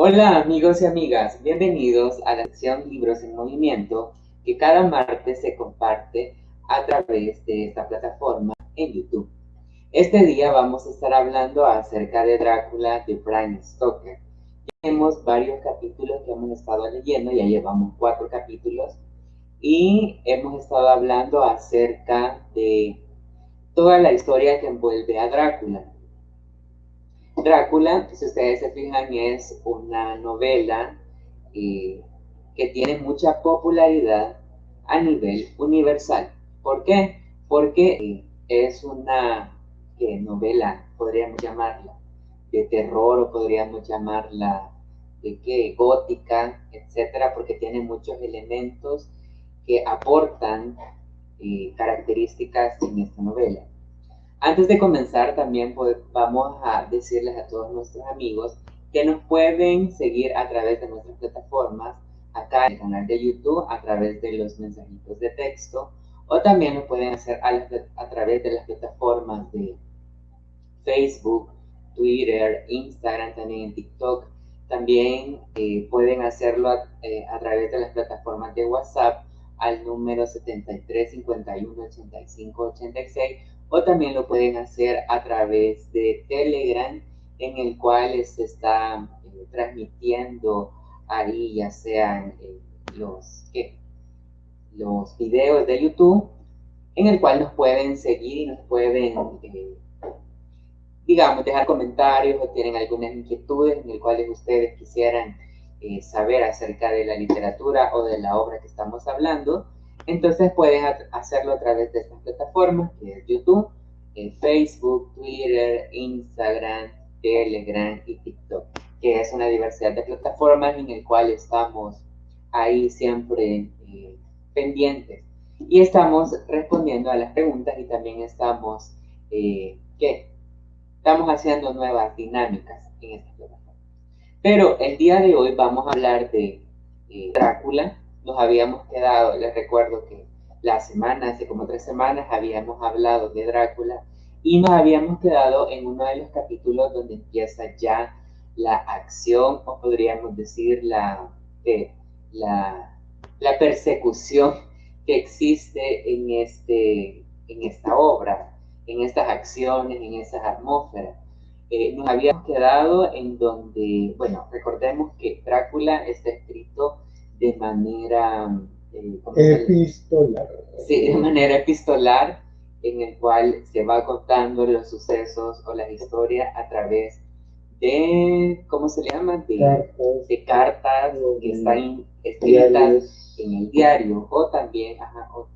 Hola amigos y amigas, bienvenidos a la sección Libros en Movimiento que cada martes se comparte a través de esta plataforma en YouTube. Este día vamos a estar hablando acerca de Drácula de Bram Stoker. Tenemos varios capítulos que hemos estado leyendo, ya llevamos 4 capítulos y hemos estado hablando acerca de toda la historia que envuelve a Drácula. Drácula, si ustedes se fijan, es una novela eh, que tiene mucha popularidad a nivel universal. ¿Por qué? Porque es una novela, podríamos llamarla, de terror o podríamos llamarla de qué, gótica, etcétera, porque tiene muchos elementos que aportan características en esta novela. Antes de comenzar, también vamos a decirles a todos nuestros amigos que nos pueden seguir a través de nuestras plataformas, acá en el canal de YouTube, a través de los mensajitos de texto, o también lo pueden hacer a través de las plataformas de Facebook, Twitter, Instagram, también en TikTok. También pueden hacerlo a través de las plataformas de WhatsApp al número 73 51 85 86, o también lo pueden hacer a través de Telegram, en el cual se está transmitiendo ahí, ya sean los videos de YouTube, en el cual nos pueden seguir y nos pueden digamos, dejar comentarios o tienen algunas inquietudes en las cuales ustedes quisieran saber acerca de la literatura o de la obra que estamos hablando, entonces pueden hacerlo a través de estas plataformas, que es YouTube, Facebook, Twitter, Instagram, Telegram y TikTok, que es una diversidad de plataformas en el cual estamos ahí siempre pendientes. Y estamos respondiendo a las preguntas y también estamos, ¿qué? Estamos haciendo nuevas dinámicas en esta plataforma. Pero el día de hoy vamos a hablar de Drácula. Nos habíamos quedado, les recuerdo que hace como 3 semanas, habíamos hablado de Drácula y nos habíamos quedado en uno de los capítulos donde empieza ya la acción, o podríamos decir la, la persecución que existe en esta obra, en estas acciones, en esas atmósferas. Nos habíamos quedado en donde, bueno, recordemos que Drácula está escrito de manera Epistolar. sí, de manera epistolar, en el cual se va contando los sucesos o las historias a través de, ¿cómo se le llama? De cartas que están escritas en el diario, o también,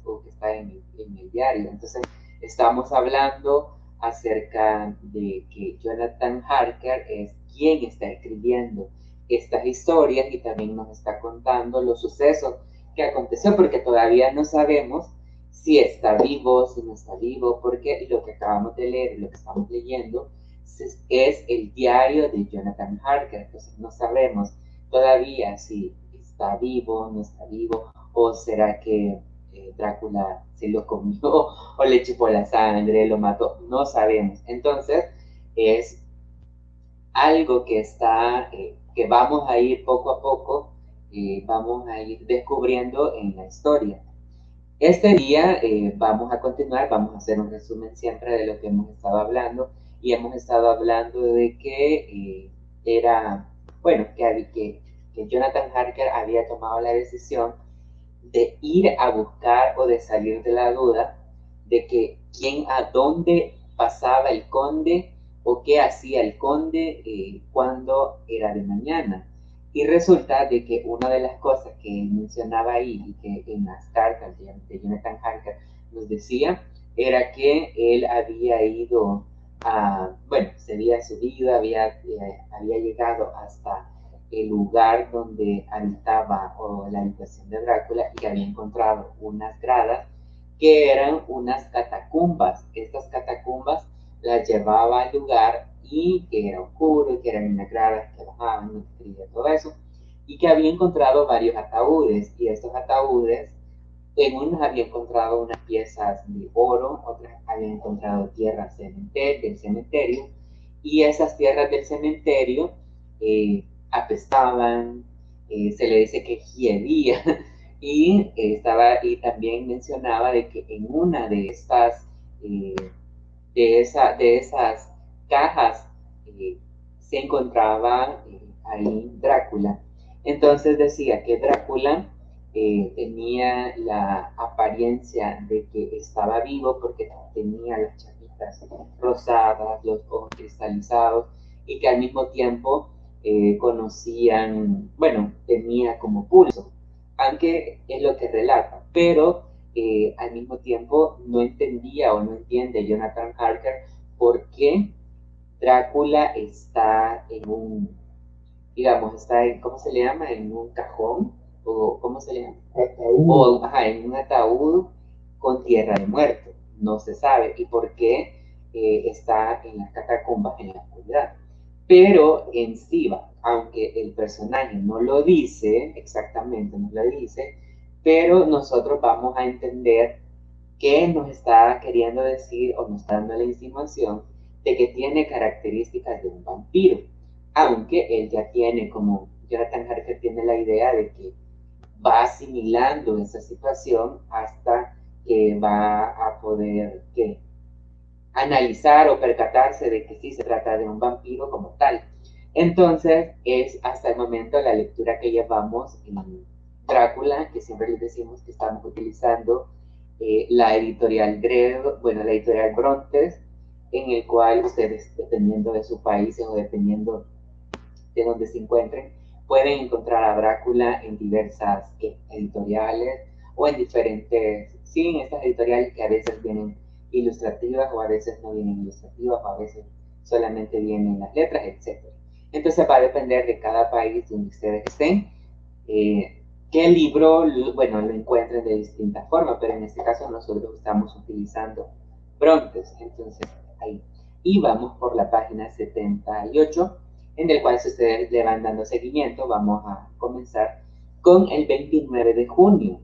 o que está en el diario. Entonces, estamos hablando acerca de que Jonathan Harker es quien está escribiendo estas historias y también nos está contando los sucesos que aconteció, porque todavía no sabemos si está vivo, si no está vivo, porque lo que acabamos de leer, lo que estamos leyendo, es el diario de Jonathan Harker. Entonces no sabemos todavía si está vivo, no está vivo, o será que Drácula se lo comió o le chupó la sangre, lo mató, no sabemos. Entonces es algo que que vamos a ir poco a poco, vamos a ir descubriendo en la historia. Este día vamos a continuar, vamos a hacer un resumen siempre de lo que hemos estado hablando, y hemos estado hablando de que era, bueno, que Jonathan Harker había tomado la decisión de ir a buscar o de salir de la duda de que quién, a dónde pasaba el conde o qué hacía el conde cuando era de mañana. Y resulta de que una de las cosas que mencionaba ahí y que en las cartas de Jonathan Harker nos decía era que él había ido bueno, se había subido, había llegado hasta el lugar donde habitaba o la habitación de Drácula, y que había encontrado unas gradas que eran unas catacumbas. Estas catacumbas las llevaba al lugar y que era oscuro, que eran unas gradas que bajaban, no escribía todo eso, y que había encontrado varios ataúdes, y estos ataúdes, en unos había encontrado unas piezas de oro, otras había encontrado tierras del cementerio, y esas tierras del cementerio apestaban, se le dice que hiedía, y también mencionaba de que en una de estas, de esas cajas, se encontraba ahí Drácula. Entonces decía que Drácula tenía la apariencia de que estaba vivo porque tenía las chapitas rosadas, los ojos cristalizados, y que al mismo tiempo conocían, bueno, tenía como pulso, aunque es lo que relata, pero al mismo tiempo no entendía o no entiende Jonathan Harker por qué Drácula está en un, digamos, está en, ¿cómo se le llama? En un cajón, o ¿cómo se le llama? Ataúd. O, ajá, en un ataúd con tierra de muerto. No se sabe. ¿Y por qué está en las catacumbas en la oscuridad? Pero en sí, aunque el personaje no lo dice exactamente, no lo dice, pero nosotros vamos a entender qué nos está queriendo decir o nos está dando la insinuación de que tiene características de un vampiro, aunque él ya tiene, como Jonathan Harker tiene la idea de que va asimilando esa situación hasta que va a poder analizar o percatarse de que sí se trata de un vampiro como tal. Entonces es hasta el momento la lectura que llevamos en Drácula, que siempre les decimos que estamos utilizando la editorial Gredo, bueno, la editorial Brontes, en el cual ustedes, dependiendo de su país o dependiendo de donde se encuentren, pueden encontrar a Drácula en diversas editoriales o en diferentes, sí, en estas editoriales que a veces vienen ilustrativas o a veces no vienen ilustrativas o a veces solamente vienen las letras, etc. Entonces va a depender de cada país donde ustedes estén, qué libro, bueno, lo encuentren de distintas formas, pero en este caso nosotros estamos utilizando Brontes, entonces ahí. Y vamos por la página 78, en el cual si ustedes le van dando seguimiento, vamos a comenzar con el 29 de junio.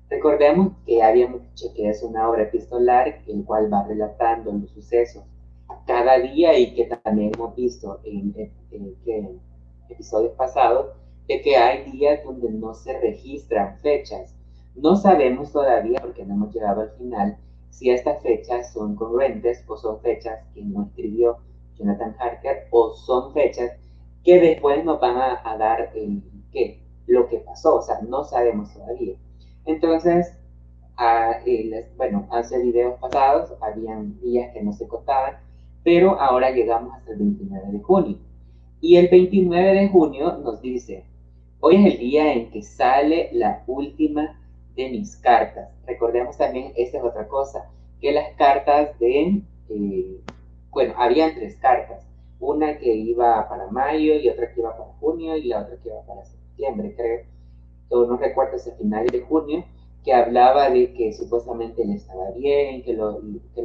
Recordemos que habíamos dicho que es una obra epistolar, el cual va relatando los sucesos cada día y que también hemos visto en episodios pasados, de que hay días donde no se registran fechas. No sabemos todavía, porque no hemos llegado al final, si estas fechas son congruentes o son fechas que no escribió Jonathan Harker o son fechas que después nos van a dar lo que pasó, o sea, no sabemos todavía. Entonces, bueno, hace videos pasados habían días que no se contaban, pero ahora llegamos hasta el 29 de junio. Y el 29 de junio nos dice, hoy es el día en que sale la última de mis cartas. Recordemos también, esta es otra cosa, que las cartas bueno, habían 3 cartas. Una que iba para mayo y otra que iba para junio y la otra que iba para septiembre, creo. O no recuerdo si a finales de junio, que hablaba de que supuestamente él estaba bien, que lo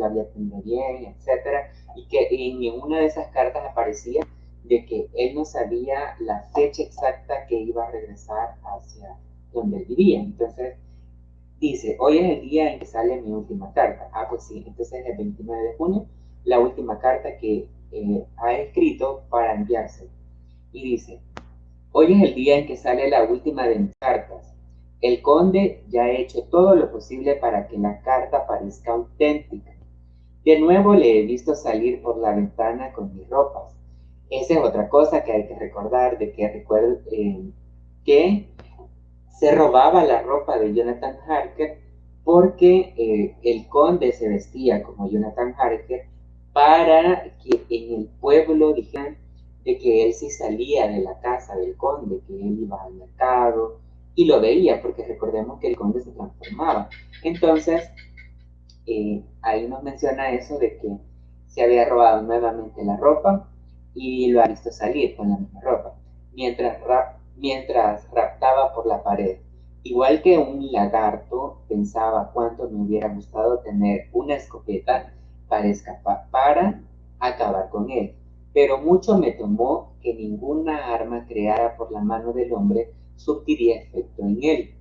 había tenido bien, etc. Y que en una de esas cartas aparecía de que él no sabía la fecha exacta que iba a regresar hacia donde él vivía. Entonces, dice, hoy es el día en que sale mi última carta. Ah, pues sí, entonces el 29 de junio, la última carta que ha escrito para enviarse. Y dice, hoy es el día en que sale la última de mis cartas. El conde ya ha hecho todo lo posible para que la carta parezca auténtica. De nuevo le he visto salir por la ventana con mis ropas. Esa es otra cosa que hay que recordar, de que que se robaba la ropa de Jonathan Harker porque el conde se vestía como Jonathan Harker para que en el pueblo dijeran de que él sí salía de la casa del conde, que él iba al mercado y lo veía, porque recordemos que el conde se transformaba. Entonces, ahí nos menciona eso de que se había robado nuevamente la ropa y lo ha visto salir con la misma ropa, mientras raptaba por la pared. Igual que un lagarto, pensaba cuánto me hubiera gustado tener una escopeta para escapar, para acabar con él. Pero mucho me tomó que ninguna arma creada por la mano del hombre surtiría efecto en él.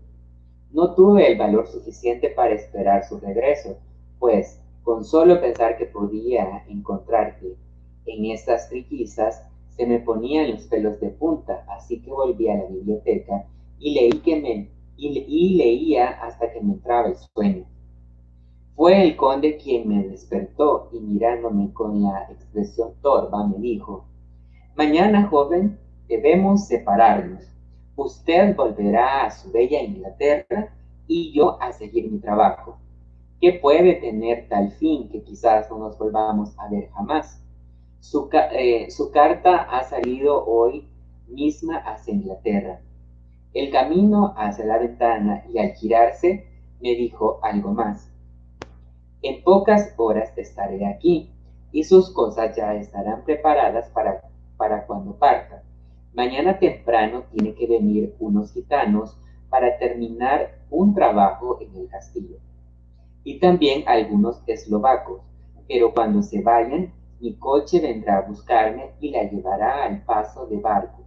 No tuve el valor suficiente para esperar su regreso, pues con solo pensar que podía encontrarte en estas trillizas, Se me ponían los pelos de punta, así que volví a la biblioteca y leía hasta que me entraba el sueño. Fue el conde quien me despertó y mirándome con la expresión torva me dijo: mañana, joven, debemos separarnos. Usted volverá a su bella Inglaterra y yo a seguir mi trabajo, que puede tener tal fin que quizás no nos volvamos a ver jamás. Su carta ha salido hoy misma hacia Inglaterra. El camino hacia la ventana y al girarse me dijo algo más. En pocas horas estaré aquí y sus cosas ya estarán preparadas para cuando parta. Mañana temprano tiene que venir unos gitanos para terminar un trabajo en el castillo. Y también algunos eslovacos, pero cuando se vayan, mi coche vendrá a buscarme y la llevará al paso de barco,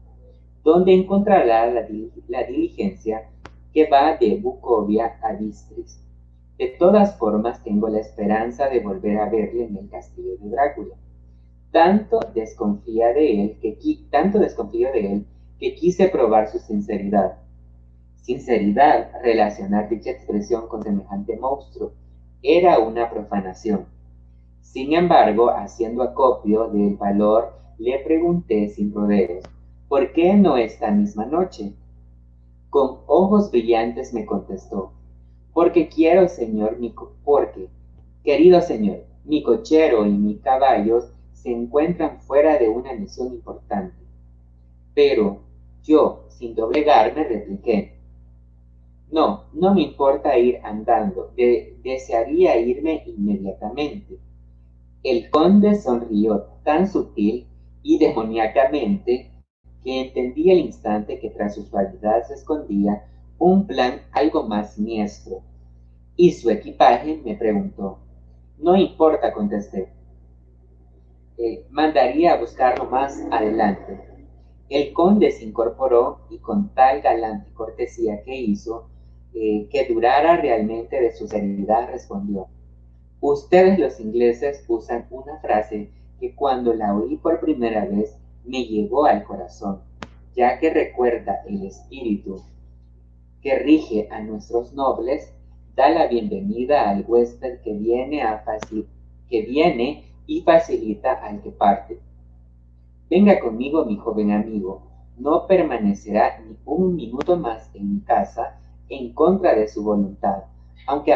donde encontrará la diligencia que va de Bukovia a Bistris. De todas formas, tengo la esperanza de volver a verle en el castillo de Drácula. Tanto desconfío de él que quise probar su sinceridad. Sinceridad, relacionar dicha expresión con semejante monstruo, era una profanación. Sin embargo, haciendo acopio del valor, le pregunté sin rodeos, ¿por qué no esta misma noche? Con ojos brillantes me contestó, querido señor, mi cochero y mis caballos se encuentran fuera de una misión importante. Pero yo, sin doblegarme, repliqué, no me importa ir andando, desearía irme inmediatamente. El conde sonrió tan sutil y demoníacamente que entendí al instante que tras su suavidad se escondía un plan algo más siniestro. ¿Y su equipaje? Me preguntó. No importa, contesté. Mandaría a buscarlo más adelante. El conde se incorporó y con tal galante cortesía que hizo que durara realmente de su serenidad respondió: ustedes los ingleses usan una frase que cuando la oí por primera vez me llegó al corazón, ya que recuerda el espíritu que rige a nuestros nobles, da la bienvenida al huésped que viene y facilita al que parte. Venga conmigo, mi joven amigo, no permanecerá ni un minuto más en mi casa en contra de su voluntad, aunque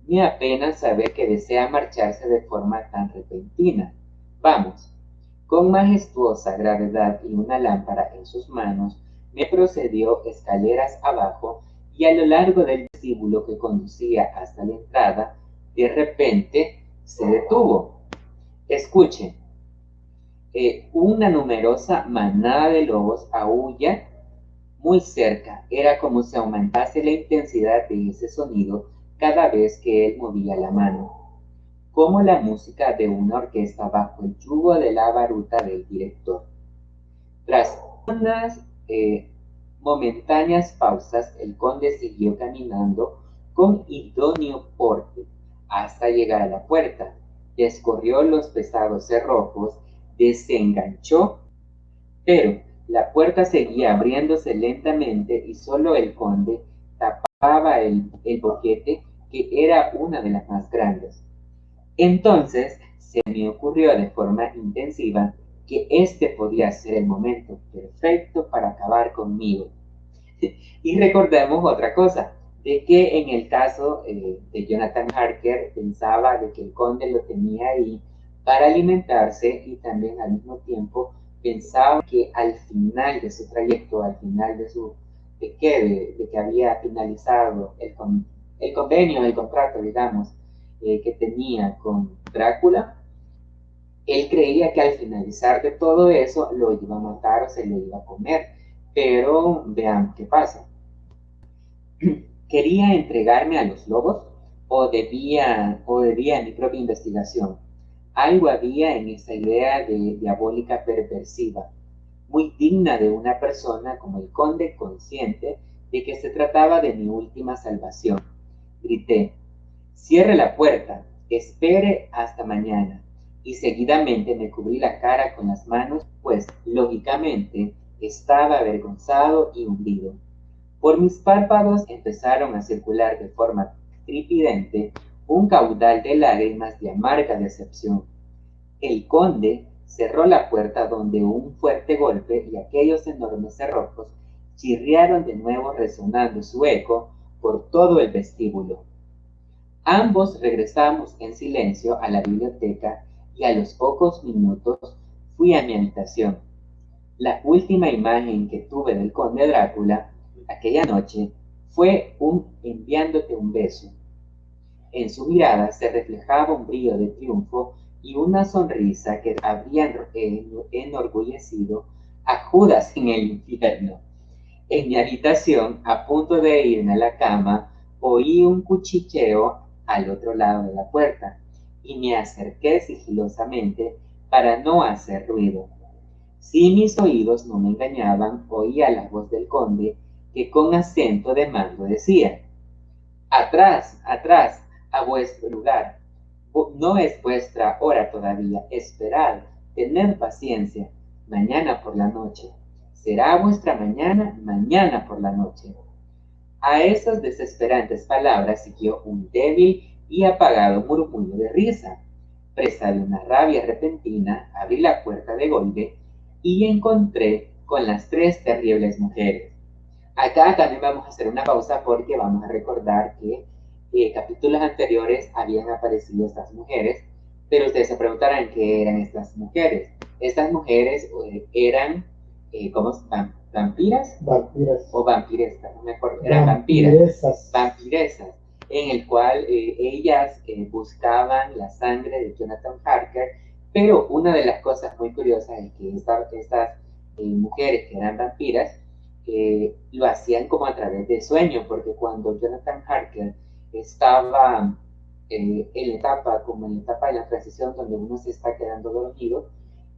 me apena saber que desea marcharse de forma tan repentina. Vamos. Con majestuosa gravedad y una lámpara en sus manos, me procedió escaleras abajo y a lo largo del vestíbulo que conducía hasta la entrada, de repente se detuvo. Escuchen, una numerosa manada de lobos aúlla muy cerca. Era como si aumentase la intensidad de ese sonido cada vez que él movía la mano, como la música de una orquesta bajo el yugo de la baruta del director. Tras unas momentáneas pausas, el conde siguió caminando con idóneo porte hasta llegar a la puerta. Descorrió los pesados cerrojos, desenganchó, pero la puerta seguía abriéndose lentamente y solo el conde tapaba el boquete, que era una de las más grandes. Entonces se me ocurrió de forma intensiva que este podía ser el momento perfecto para acabar conmigo. Y recordemos otra cosa, de que en el caso de Jonathan Harker pensaba de que el conde lo tenía ahí para alimentarse y también al mismo tiempo pensaba que al final de su trayecto, al final de que había finalizado el convenio, el contrato, digamos, que tenía con Drácula, él creía que al finalizar de todo eso lo iba a matar o se lo iba a comer. Pero vean qué pasa. ¿Quería entregarme a los lobos o debía mi propia investigación? Algo había en esa idea de diabólica perversiva, muy digna de una persona como el conde, consciente de que se trataba de mi última salvación. Grité: cierre la puerta, espere hasta mañana. y seguidamente me cubrí la cara con las manos, pues lógicamente estaba avergonzado y hundido. Por mis párpados empezaron a circular de forma tripidante un caudal de lágrimas de amarga decepción. El conde cerró la puerta donde un fuerte golpe y aquellos enormes cerrojos chirriaron de nuevo resonando su eco por todo el vestíbulo. Ambos regresamos en silencio a la biblioteca y a los pocos minutos fui a mi habitación. La última imagen que tuve del conde Drácula aquella noche fue un enviándote un beso. En su mirada se reflejaba un brillo de triunfo y una sonrisa que habrían enorgullecido a Judas en el infierno. En mi habitación, a punto de irme a la cama, oí un cuchicheo al otro lado de la puerta y me acerqué sigilosamente para no hacer ruido. Si mis oídos no me engañaban, oía la voz del conde que con acento de mando decía: «Atrás, atrás, a vuestro lugar. No es vuestra hora todavía. Esperad, tened paciencia. Mañana por la noche. Será vuestra mañana, mañana por la noche». A esas desesperantes palabras siguió un débil y apagado murmullo de risa. Presa de una rabia repentina, abrí la puerta de golpe y encontré con las tres terribles mujeres. Acá también vamos a hacer una pausa porque vamos a recordar que capítulos anteriores habían aparecido estas mujeres, pero ustedes se preguntarán qué eran estas mujeres. Estas mujeres eran, ¿cómo se llaman? ¿Vampiras? Vampiras. O vampirescas, no me acuerdo. Eran vampiras. Vampiresas, en el cual ellas buscaban la sangre de Jonathan Harker, pero una de las cosas muy curiosas es que estas mujeres que eran vampiras lo hacían como a través de sueño, porque cuando Jonathan Harker estaba en la etapa de la transición donde uno se está quedando dormido,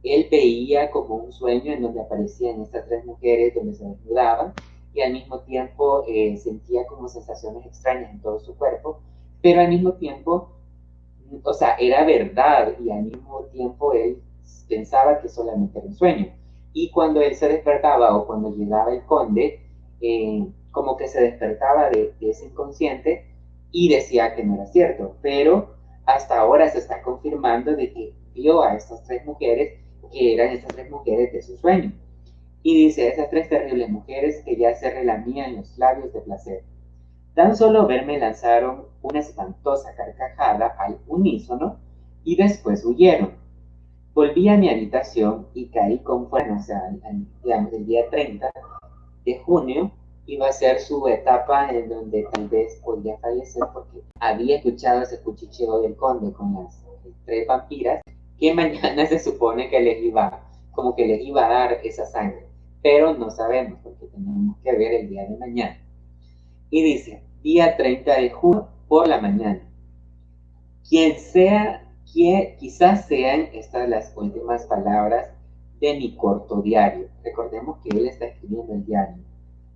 él veía como un sueño en donde aparecían estas tres mujeres, donde se desnudaban, y al mismo tiempo sentía como sensaciones extrañas en todo su cuerpo, pero al mismo tiempo, o sea, era verdad, y al mismo tiempo él pensaba que solamente era un sueño. Y cuando él se despertaba o cuando llegaba el conde, como que se despertaba de ese inconsciente y decía que no era cierto, pero hasta ahora se está confirmando de que vio a estas tres mujeres, que eran estas tres mujeres de su sueño. Y dice: esas tres terribles mujeres que ya se relamían los labios de placer. Tan solo verme lanzaron una espantosa carcajada al unísono y después huyeron. Volví a mi habitación y caí con fuerza, o sea, digamos, el día 30 de junio iba a ser su etapa en donde tal vez podía fallecer, porque había escuchado ese cuchicheo del conde con las tres vampiras, que mañana se supone que les iba a dar esa sangre, pero no sabemos porque tenemos que ver el día de mañana. Y dice: día 30 de junio por la mañana. Quizás sean estas las últimas palabras de mi corto diario. Recordemos que él está escribiendo el diario,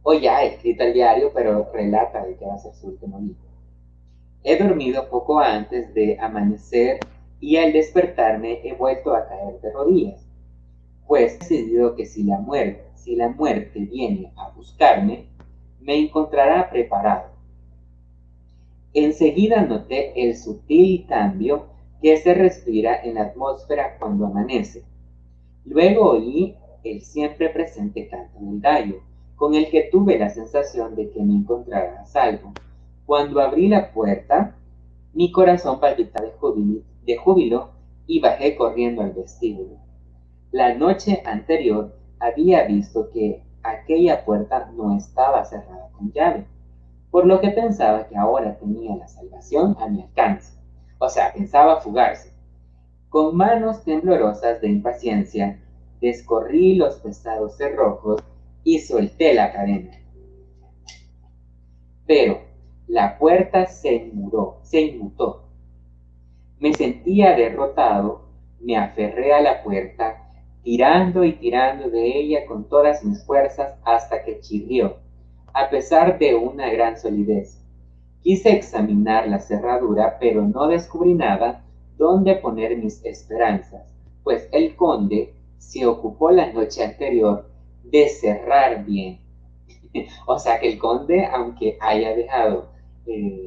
o ya ha escrito el diario, pero relata de que va a ser su último libro. He dormido poco antes de amanecer y al despertarme he vuelto a caer de rodillas, pues he decidido que si la muerte viene a buscarme, me encontrará preparado. Enseguida noté el sutil cambio que se respira en la atmósfera cuando amanece. Luego oí el siempre presente canto del gallo, con el que tuve la sensación de que me encontrara a salvo. Cuando abrí la puerta, mi corazón palpitaba de júbilo y bajé corriendo al vestíbulo. La noche anterior había visto que aquella puerta no estaba cerrada con llave, por lo que pensaba que ahora tenía la salvación a mi alcance. O sea, pensaba fugarse. Con manos temblorosas de impaciencia, descorrí los pesados cerrojos y solté la cadena. Pero la puerta se inmutó. Me sentía derrotado, me aferré a la puerta, tirando y tirando de ella con todas mis fuerzas hasta que chirrió, a pesar de una gran solidez. Quise examinar la cerradura, pero no descubrí nada dónde poner mis esperanzas, pues el conde se ocupó la noche anterior de cerrar bien. O sea que el conde, aunque haya dejado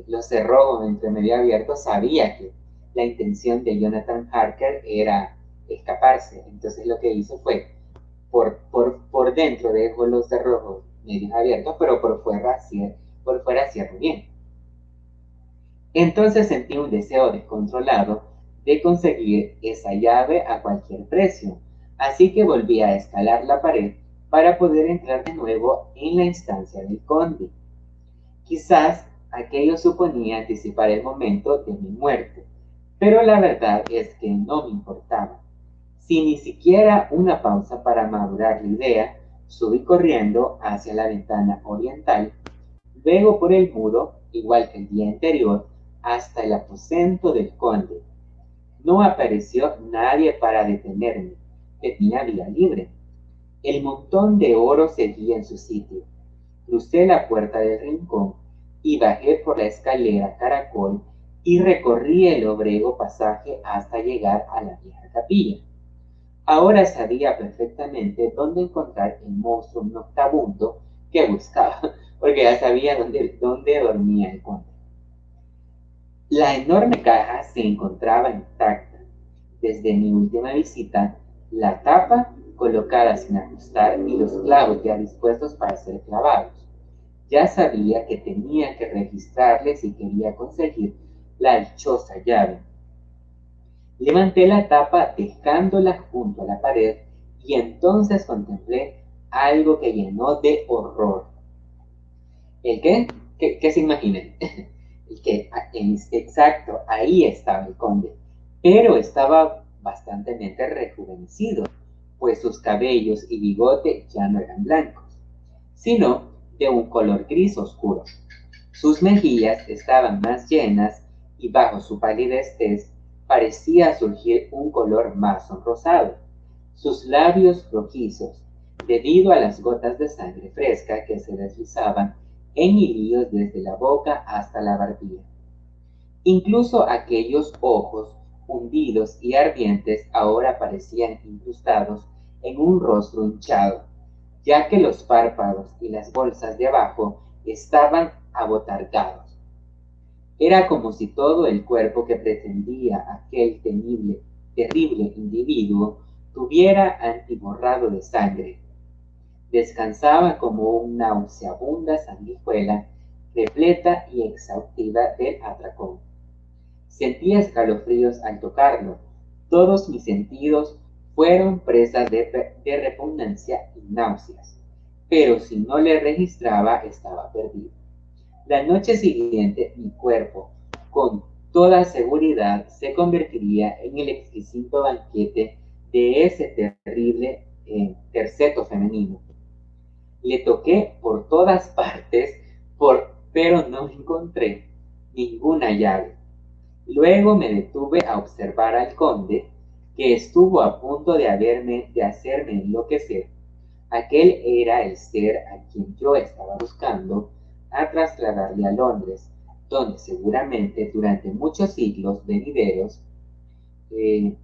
los cerrojos entre medio abiertos, sabía que la intención de Jonathan Harker era escaparse. Entonces lo que hizo fue, por dentro dejó los cerrojos medio abiertos, pero por fuera cierro bien. Entonces sentí un deseo descontrolado de conseguir esa llave a cualquier precio, así que volví a escalar la pared para poder entrar de nuevo en la instancia del conde. Quizás aquello suponía anticipar el momento de mi muerte, pero la verdad es que no me importaba. Sin ni siquiera una pausa para madurar la idea, subí corriendo hacia la ventana oriental, luego por el muro, igual que el día anterior, hasta el aposento del conde. No apareció nadie para detenerme. Tenía vía libre. El montón de oro seguía en su sitio. Crucé la puerta del rincón y bajé por la escalera caracol y recorrí el obrego pasaje hasta llegar a la vieja capilla. Ahora sabía perfectamente dónde encontrar el monstruo noctabundo que buscaba, porque ya sabía dónde dormía el conde. La enorme caja se encontraba intacta. Desde mi última visita, la tapa colocada sin ajustar y los clavos ya dispuestos para ser clavados. Ya sabía que tenía que registrarle si quería conseguir la dichosa llave. Levanté la tapa dejándola junto a la pared y entonces contemplé algo que llenó de horror. ¿El qué? ¿Qué se imaginan? Exacto, ahí estaba el conde, pero estaba bastante rejuvenecido, pues sus cabellos y bigote ya no eran blancos, sino de un color gris oscuro. Sus mejillas estaban más llenas y bajo su palidez parecía surgir un color más sonrosado. Sus labios rojizos, debido a las gotas de sangre fresca que se deslizaban en hilillos desde la boca hasta la barbilla. Incluso aquellos ojos hundidos y ardientes ahora parecían incrustados en un rostro hinchado, ya que los párpados y las bolsas de abajo estaban abotargados. Era como si todo el cuerpo que pretendía aquel terrible individuo tuviera antiborrado de sangre. Descansaba como una nauseabunda sanguijuela repleta y exhaustiva del atracón. Sentía escalofríos al tocarlo. Todos mis sentidos fueron presas de repugnancia y náuseas, pero si no le registraba estaba perdido. La noche siguiente mi cuerpo, con toda seguridad, se convertiría en el exquisito banquete de ese terrible terceto femenino. Le toqué por todas partes, pero no encontré ninguna llave. Luego me detuve a observar al conde, que estuvo a punto de hacerme enloquecer. Aquel era el ser a quien yo estaba buscando a trasladarle a Londres, donde seguramente durante muchos siglos venideros eh,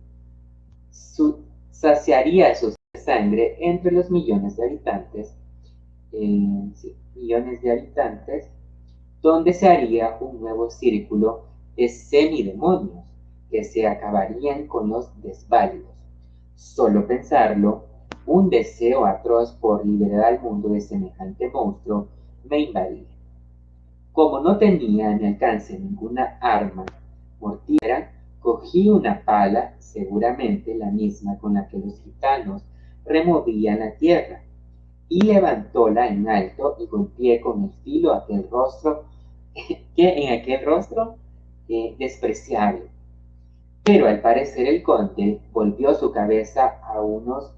saciaría su sangre entre los millones de habitantes, donde se haría un nuevo círculo de semidemonios que se acabarían con los desválidos. Solo pensarlo, un deseo atroz por liberar al mundo de semejante monstruo me invadía. Como no tenía a mi alcance ninguna arma mortífera, cogí una pala, seguramente la misma con la que los gitanos removían la tierra, y levantóla en alto y golpeé con el filo aquel rostro, despreciable. Pero al parecer el conde volvió su cabeza a unos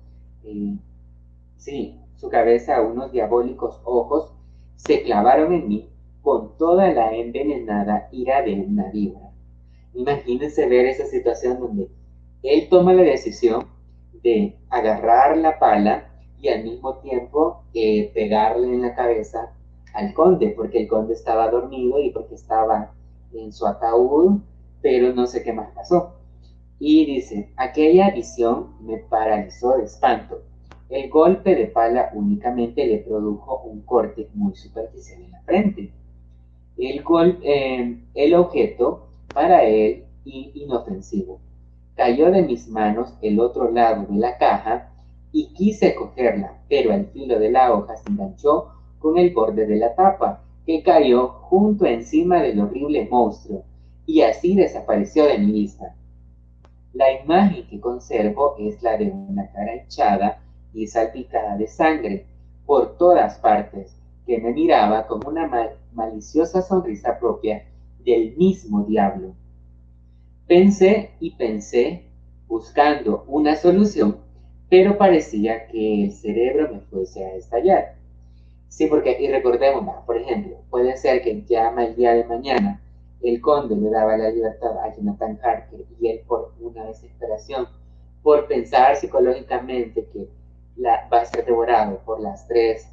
diabólicos ojos, se clavaron en mí con toda la envenenada ira de una víbora. Imagínense ver esa situación donde él toma la decisión de agarrar la pala y al mismo tiempo pegarle en la cabeza al conde, porque el conde estaba dormido y porque estaba en su ataúd, pero no sé qué más pasó. Y dice, aquella visión me paralizó de espanto. El golpe de pala únicamente le produjo un corte muy superficial en la frente. El objeto, para él, inofensivo. Cayó de mis manos el otro lado de la caja y quise cogerla, pero el filo de la hoja se enganchó con el borde de la tapa, que cayó junto encima del horrible monstruo, y así desapareció de mi vista. La imagen que conservo es la de una cara hinchada y salpicada de sangre por todas partes, que me miraba con una maliciosa sonrisa propia del mismo diablo. Pensé y pensé, buscando una solución, pero parecía que el cerebro me fuese a estallar. Sí, porque, y recordemos, por ejemplo, puede ser que llama el día de mañana, el conde le daba la libertad a Jonathan Harker y él por una desesperación, por pensar psicológicamente que va a ser devorado por las tres,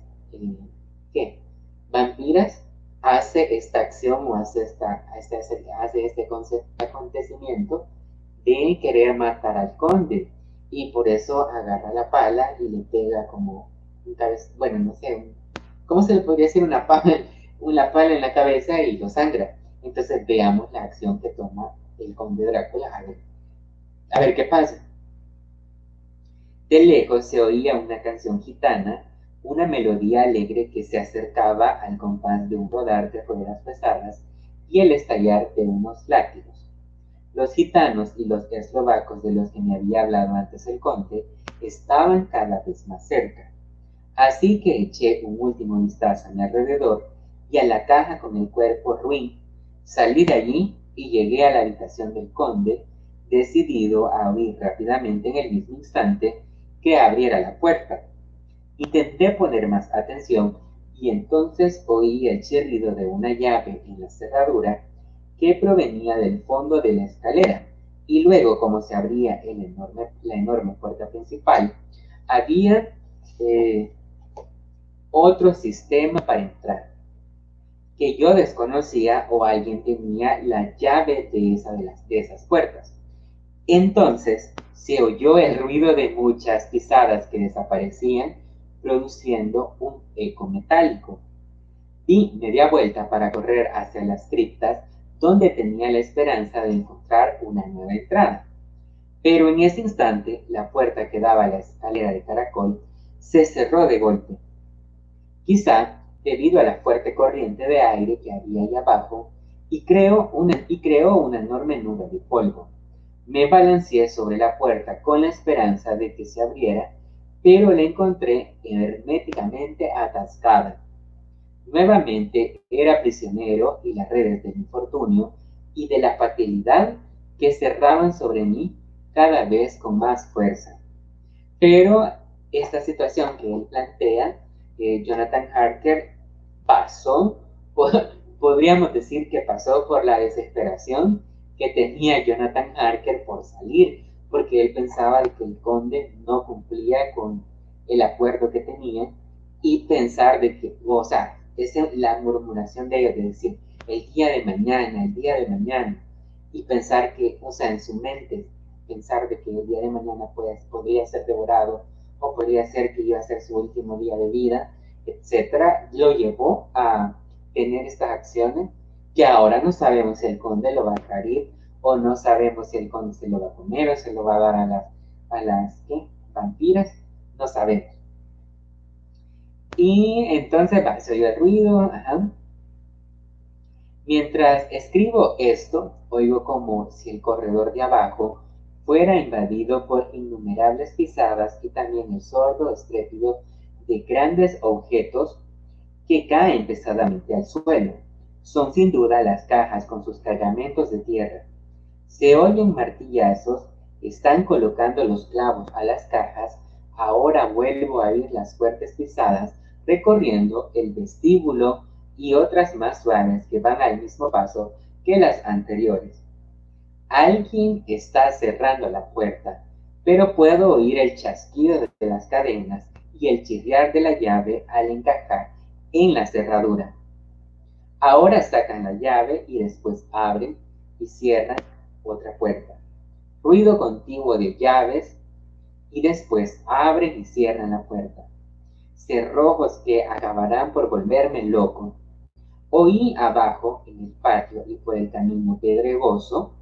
¿qué? Vampiras, hace esta acción o hace este acontecimiento de querer matar al conde y por eso agarra la pala y le pega como un cabeza, bueno, no sé, ¿cómo se le podría decir una pala en la cabeza y lo sangra? Entonces veamos la acción que toma el conde Drácula, a ver qué pasa. De lejos se oía una canción gitana, una melodía alegre que se acercaba al compás de un rodar de ruedas pesadas y el estallar de unos látigos. Los gitanos y los eslovacos de los que me había hablado antes el conde estaban cada vez más cerca. Así que eché un último vistazo a mi alrededor y a la caja con el cuerpo ruin. Salí de allí y llegué a la habitación del conde, decidido a huir rápidamente en el mismo instante que abriera la puerta. Intenté poner más atención y entonces oí el chirrido de una llave en la cerradura que provenía del fondo de la escalera, y luego, como se abría la enorme puerta principal, había otro sistema para entrar, que yo desconocía o alguien tenía la llave de esas puertas. Entonces se oyó el ruido de muchas pisadas que desaparecían, produciendo un eco metálico. Di media vuelta para correr hacia las criptas, donde tenía la esperanza de encontrar una nueva entrada. Pero en ese instante, la puerta que daba a la escalera de caracol se cerró de golpe. Quizá debido a la fuerte corriente de aire que había ahí abajo, y creó una enorme nube de polvo. Me balanceé sobre la puerta con la esperanza de que se abriera, pero la encontré herméticamente atascada. Nuevamente era prisionero y las redes del infortunio y de la fatalidad que cerraban sobre mí cada vez con más fuerza. Pero esta situación que él plantea, Jonathan Harker pasó, podríamos decir que pasó por la desesperación que tenía Jonathan Harker por salir, porque él pensaba que el conde no cumplía con el acuerdo que tenía y pensar de que, o sea, la murmuración de ellos de decir el día de mañana, y pensar que, o sea, en su mente, pensar de que el día de mañana podría ser devorado o podría ser que iba a ser su último día de vida, etcétera, lo llevó a tener estas acciones que ahora no sabemos si el conde lo va a traer o no sabemos si el conde se lo va a comer o se lo va a dar a las ¿qué? Vampiras, no sabemos. Y entonces se oye el ruido, ajá. Mientras escribo esto, oigo como si el corredor de abajo fuera invadido por innumerables pisadas y también el sordo estrépito de grandes objetos que caen pesadamente al suelo. Son sin duda las cajas con sus cargamentos de tierra. Se oyen martillazos, están colocando los clavos a las cajas, ahora vuelvo a oír las fuertes pisadas recorriendo el vestíbulo y otras más suaves que van al mismo paso que las anteriores. Alguien está cerrando la puerta, pero puedo oír el chasquido de las cadenas y el chirriar de la llave al encajar en la cerradura. Ahora sacan la llave y después abren y cierran otra puerta. ruido continuo de llaves y después abren y cierran la puerta. Cerrojos que acabarán por volverme loco. Oí abajo, en el patio y por el camino pedregoso,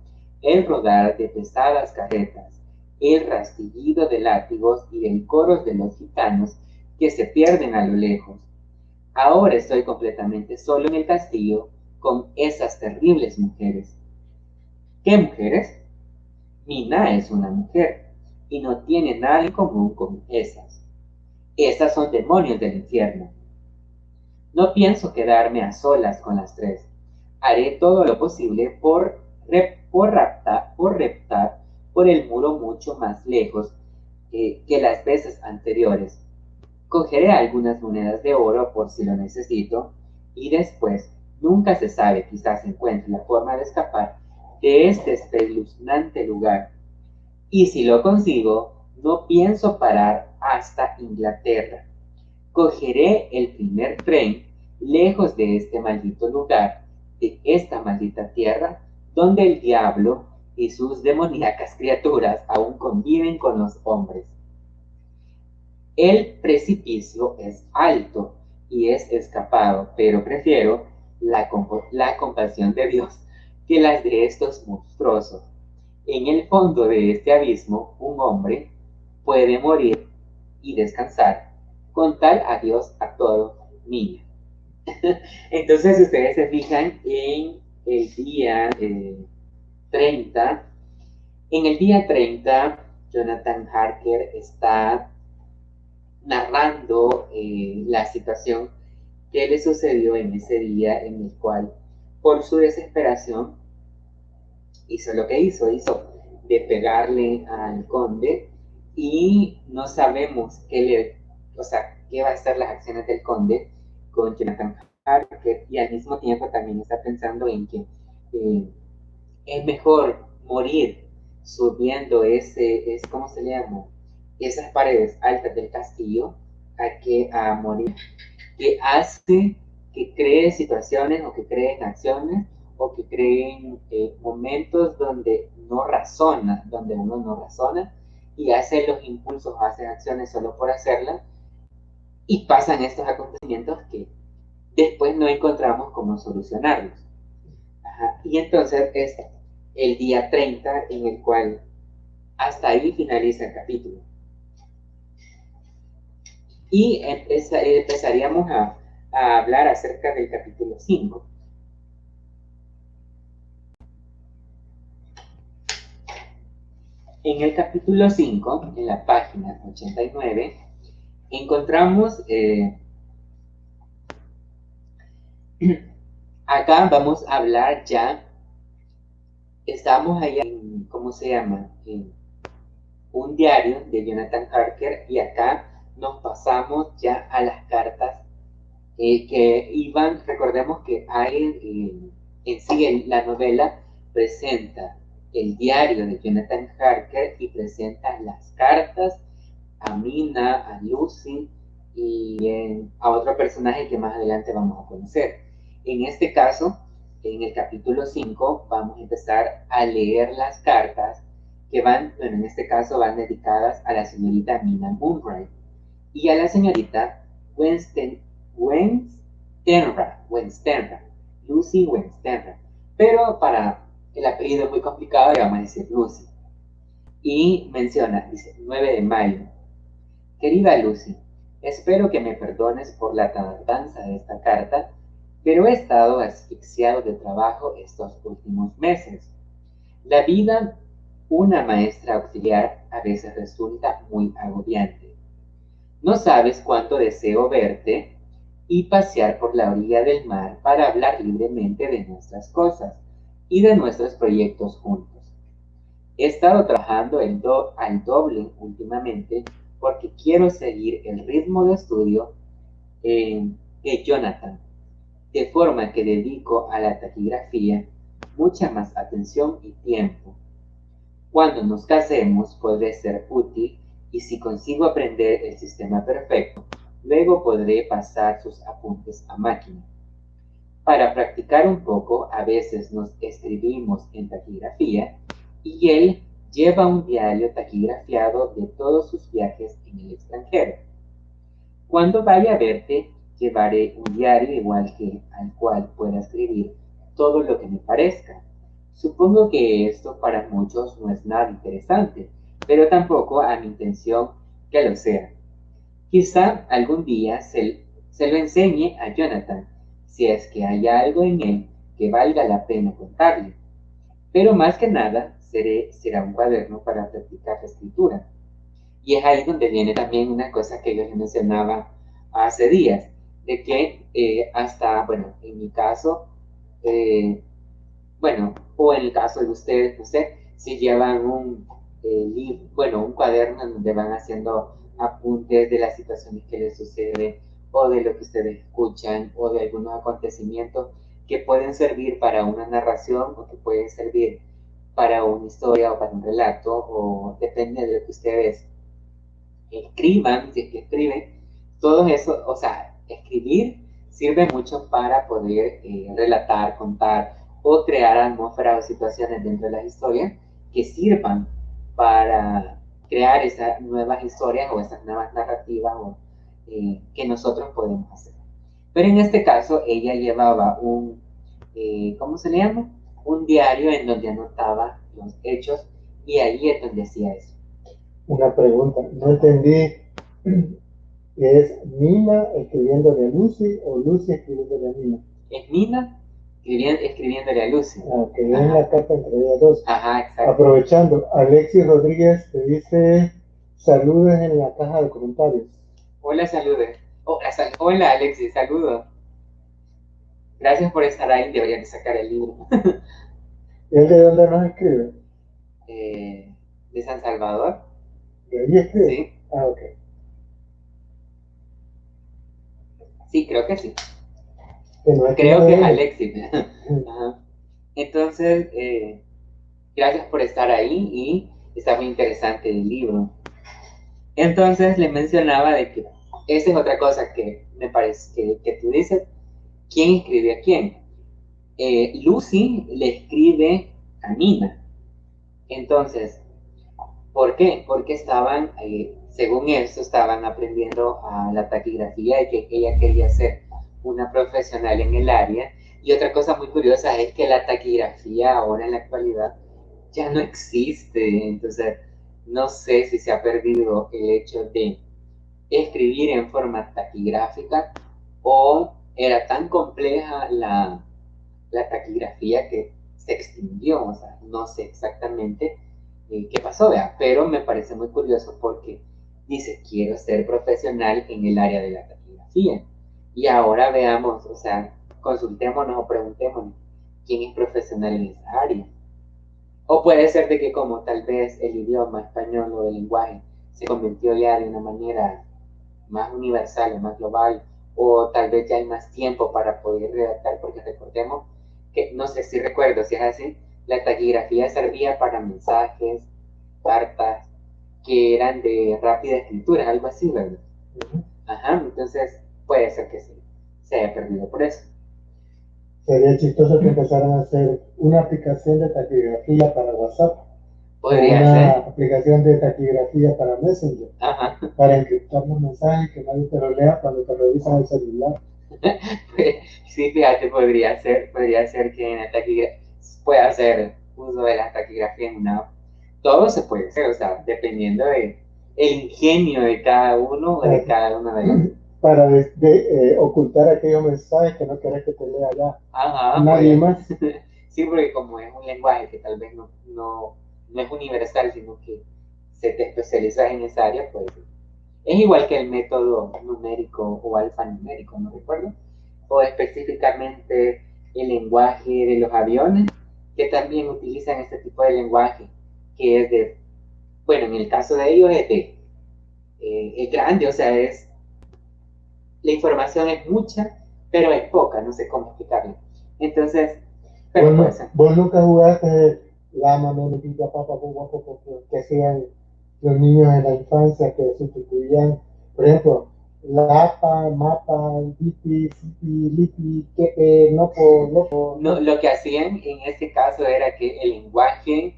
el rodar de pesadas carretas, el rastillido de látigos y el coro de los gitanos que se pierden a lo lejos. Ahora estoy completamente solo en el castillo con esas terribles mujeres. ¿Qué mujeres? Mina es una mujer y no tiene nada en común con esas. Esas son demonios del infierno. No pienso quedarme a solas con las tres. Haré todo lo posible por reptar por el muro mucho más lejos que las veces anteriores. Cogeré algunas monedas de oro por si lo necesito y después, nunca se sabe, quizás encuentre la forma de escapar de este espeluznante lugar. Y si lo consigo, no pienso parar hasta Inglaterra. Cogeré el primer tren lejos de este maldito lugar, de esta maldita tierra, donde el diablo y sus demoníacas criaturas aún conviven con los hombres. El precipicio es alto y es escapado, pero prefiero la compasión de Dios que las de estos monstruosos. En el fondo de este abismo, un hombre puede morir y descansar con tal adiós a todo niño. Entonces, si ustedes se fijan en el día 30, en el día 30, Jonathan Harker está narrando la situación que le sucedió en ese día en el cual, por su desesperación, hizo lo que hizo de pegarle al conde y no sabemos qué va a ser las acciones del conde con Jonathan Harker y al mismo tiempo también está pensando en que es mejor morir subiendo ¿cómo se llama? Esas paredes altas del castillo a morir, que hace que cree situaciones o que creen acciones o que creen momentos donde uno no razona y hace los impulsos, hace acciones solo por hacerlas y pasan estos acontecimientos que después no encontramos cómo solucionarlos. Ajá. Y entonces es el día 30 en el cual hasta ahí finaliza el capítulo. Y empezaríamos a hablar acerca del capítulo 5. En el capítulo 5, en la página 89, encontramos, acá vamos a hablar ya, estamos allá en, ¿cómo se llama? En un diario de Jonathan Harker y acá nos pasamos ya a las cartas que iban, recordemos que hay en sí la novela presenta el diario de Jonathan Harker y presenta las cartas a Mina, a Lucy y a otro personaje que más adelante vamos a conocer. En este caso, en el capítulo 5, vamos a empezar a leer las cartas que en este caso van dedicadas a la señorita Mina Moonbright y a la señorita Wenstenra, Lucy Wenstenra. Pero para el apellido muy complicado le vamos a decir Lucy. Y menciona, dice, 9 de mayo. Querida Lucy, espero que me perdones por la tardanza de esta carta, pero he estado asfixiado de trabajo estos últimos meses. La vida, una maestra auxiliar, a veces resulta muy agobiante. No sabes cuánto deseo verte y pasear por la orilla del mar para hablar libremente de nuestras cosas y de nuestros proyectos juntos. He estado trabajando al doble últimamente porque quiero seguir el ritmo de estudio de Jonathan, de forma que dedico a la taquigrafía mucha más atención y tiempo. Cuando nos casemos podré ser útil y si consigo aprender el sistema perfecto, luego podré pasar sus apuntes a máquina. Para practicar un poco, a veces nos escribimos en taquigrafía y él lleva un diario taquigrafiado de todos sus viajes en el extranjero. Cuando vaya a verte, llevaré un diario igual que al cual pueda escribir todo lo que me parezca. Supongo que esto para muchos no es nada interesante, pero tampoco a mi intención que lo sea. Quizá algún día se lo enseñe a Jonathan, si es que hay algo en él que valga la pena contarle. Pero más que nada, será un cuaderno para practicar la escritura. Y es ahí donde viene también una cosa que yo les mencionaba hace días, de que hasta, bueno, en mi caso, eh, bueno, o en el caso de ustedes, no sé, si llevan un cuaderno en donde van haciendo apuntes de las situaciones que les suceden, o de lo que ustedes escuchan, o de algunos acontecimientos que pueden servir para una narración, o que pueden servir para una historia, o para un relato, o depende de lo que ustedes escriban, si es que escriben, todo eso, o sea, escribir sirve mucho para poder relatar, contar o crear atmósferas o situaciones dentro de las historias que sirvan para crear esas nuevas historias o esas nuevas narrativas que nosotros podemos hacer. Pero en este caso, ella llevaba ¿cómo se le llama? Un diario en donde anotaba los hechos y ahí es donde hacía eso. Una pregunta, no entendí. ¿Es Nina escribiéndole a Lucy o Lucy escribiéndole a Nina? Es Nina escribiéndole a Lucy. Que es la carta entre ellas dos. Ajá, exacto. Aprovechando, Alexis Rodríguez te dice saludos en la caja de comentarios. Hola, saludos. Hola, Alexis, saludos. Gracias por estar ahí, deberían de sacar el libro. ¿Y él de dónde nos escribe? De San Salvador. ¿De ahí escribe? Sí. Ok. Sí, creo que sí. No creo que es Alexis. Ajá. Entonces, gracias por estar ahí y está muy interesante el libro. Entonces, le mencionaba de que esa es otra cosa que me parece que tú dices. ¿Quién escribe a quién? Lucy le escribe a Nina. Entonces, ¿por qué? Porque estaban, según eso, estaban aprendiendo a la taquigrafía y que ella quería ser una profesional en el área. Y otra cosa muy curiosa es que la taquigrafía ahora en la actualidad ya no existe. Entonces, no sé si se ha perdido el hecho de escribir en forma taquigráfica o era tan compleja la taquigrafía que se extinguió, o sea, no sé exactamente qué pasó, vea, pero me parece muy curioso porque dice, quiero ser profesional en el área de la taquigrafía. Y ahora veamos, o sea, consultémonos o preguntémonos quién es profesional en esa área. O puede ser de que como tal vez el idioma español o el lenguaje se convirtió ya de una manera más universal o más global, o tal vez ya hay más tiempo para poder redactar, porque recordemos que, no sé si recuerdo, si es así, la taquigrafía servía para mensajes, cartas, que eran de rápida escritura, algo así, ¿verdad? Ajá, entonces puede ser que sí, se haya perdido por eso. Sería chistoso que empezaran a hacer una aplicación de taquigrafía para WhatsApp. Podría una ser. aplicación de taquigrafía para Messenger. Ajá. Para encriptar los mensajes que nadie te lo lea cuando te revisan el celular. Sí, fíjate, podría ser que en la taquigrafía pueda hacer uso de la taquigrafía en una. Todo se puede hacer, o sea, dependiendo de el ingenio de cada uno o de cada una de las. Para ocultar aquellos mensajes que no querés que te lea ya. Ajá, nadie más. Sí, porque como es un lenguaje que tal vez no es universal, sino que se te especializa en esa área, pues es igual que el método numérico o alfanumérico, no recuerdo, o específicamente el lenguaje de los aviones, que también utilizan este tipo de lenguaje, que es de, bueno, en el caso de ellos es grande, o sea, la información es mucha, pero es poca, no sé cómo explicarlo. Entonces, pero bueno, puede ser. Vos nunca jugaste la mano de pica papa que hacían los niños en la infancia que sustituían, por ejemplo, Lapa, Mapa, Lipi, Sipi, Lipi, Kepe, Nopo. No, lo que hacían en este caso era que el lenguaje,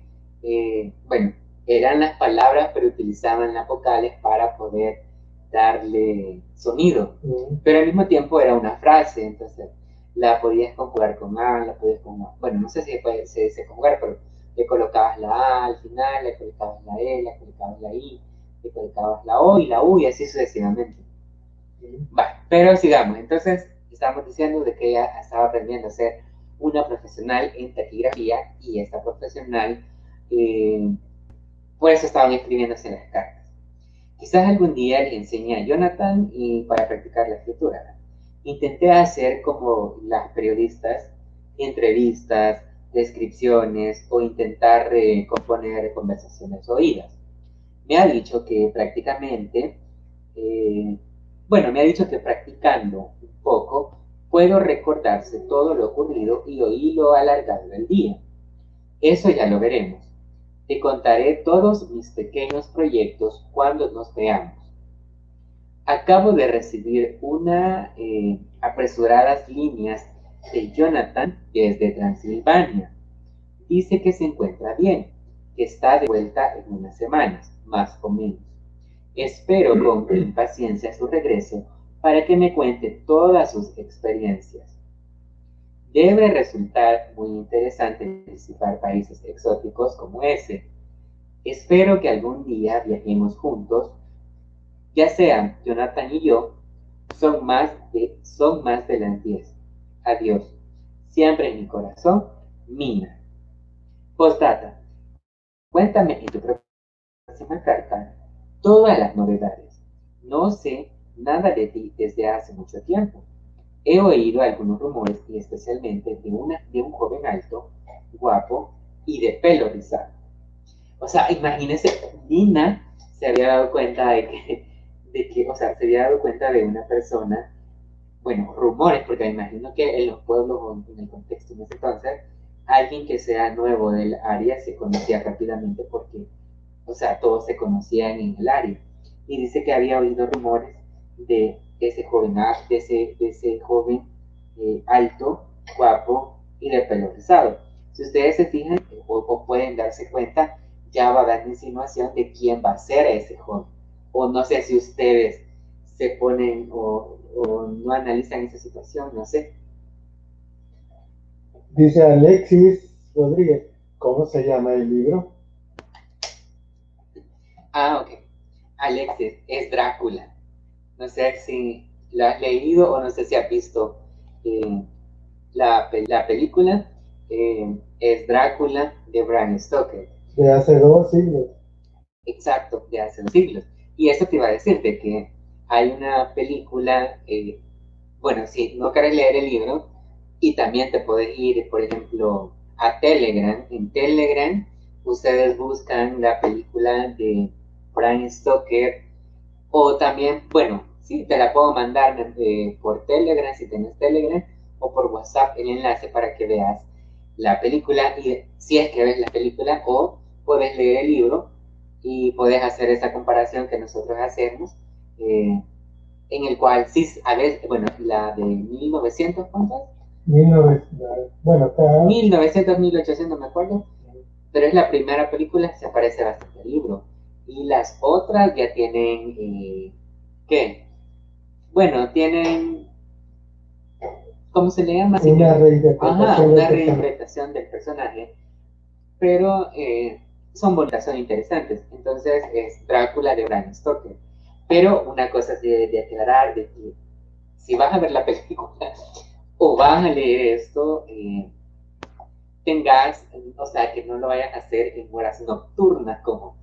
bueno, eran las palabras, pero utilizaban las vocales para poder darle sonido. Pero al mismo tiempo era una frase, entonces la podías conjugar con A, la podías conjugar, bueno, no sé si se dice conjugar, pero le colocabas la A al final, le colocabas la E, le colocabas la I, le colocabas la O y la U y así sucesivamente. Bueno, pero sigamos, entonces estábamos diciendo de que ella estaba aprendiendo a ser una profesional en taquigrafía y esta profesional, por eso estaban escribiéndose las cartas. Quizás algún día le enseñe a Jonathan y para practicar la escritura. Intenté hacer como las periodistas, entrevistas, descripciones o intentar componer conversaciones oídas. Me ha dicho que prácticamente, me ha dicho que practicando un poco puedo recordarse todo lo ocurrido y oírlo a lo largo del día. Eso ya lo veremos. Te contaré todos mis pequeños proyectos cuando nos veamos. Acabo de recibir unas apresuradas líneas de Jonathan desde Transilvania. Dice que se encuentra bien, que está de vuelta en unas semanas, más o menos. Espero con impaciencia su regreso para que me cuente todas sus experiencias. Debe resultar muy interesante visitar países exóticos como ese. Espero que algún día viajemos juntos, ya sean Jonathan y yo, son más de las 10. Adiós. Siempre en mi corazón, Mina. Postdata. Cuéntame en tu próxima carta todas las novedades. No sé nada de ti desde hace mucho tiempo. He oído algunos rumores y especialmente de un joven alto, guapo y de pelo rizado. O sea, imagínense, Nina se había dado cuenta o sea, se había dado cuenta de una persona, bueno, rumores, porque me imagino que en los pueblos o en el contexto en ese entonces, alguien que sea nuevo del área se conocía rápidamente porque, o sea, todos se conocían en el área. Y dice que había oído rumores de ese joven, alto, guapo y de pelo rizado. Si ustedes se fijan o pueden darse cuenta, ya va a dar insinuación de quién va a ser ese joven. O no sé si ustedes se ponen o no analizan esa situación, no sé. Dice Alexis Rodríguez, ¿cómo se llama el libro? Ah, ok. Alexis, es Drácula. No sé si lo has leído o no sé si has visto la película. Es Drácula de Bram Stoker. De hace 2 siglos. Exacto, de hace 2 siglos. Y eso te iba a decir, de que hay una película, bueno, si no quieres leer el libro, y también te puedes ir, por ejemplo, a Telegram. En Telegram, ustedes buscan la película de Bram Stoker, o también, bueno, sí, te la puedo mandar por Telegram, si tienes Telegram, o por WhatsApp el enlace para que veas la película, y si es que ves la película, o puedes leer el libro y puedes hacer esa comparación que nosotros hacemos, en el cual sí, a veces, bueno, la de 1900, ¿cuántos? 1900, bueno, 1900, 1800, me acuerdo, pero es la primera película, se parece bastante al libro. Y las otras ya tienen, ¿qué? Bueno, tienen, ¿cómo se le llama? Una reinterpretación, una reinterpretación del personaje, pero son bonitas, son interesantes. Entonces es Drácula de Bram Stoker. Pero una cosa sí de aclarar, de que si vas a ver la película o vas a leer esto, tengas, o sea, que no lo vayas a hacer en horas nocturnas como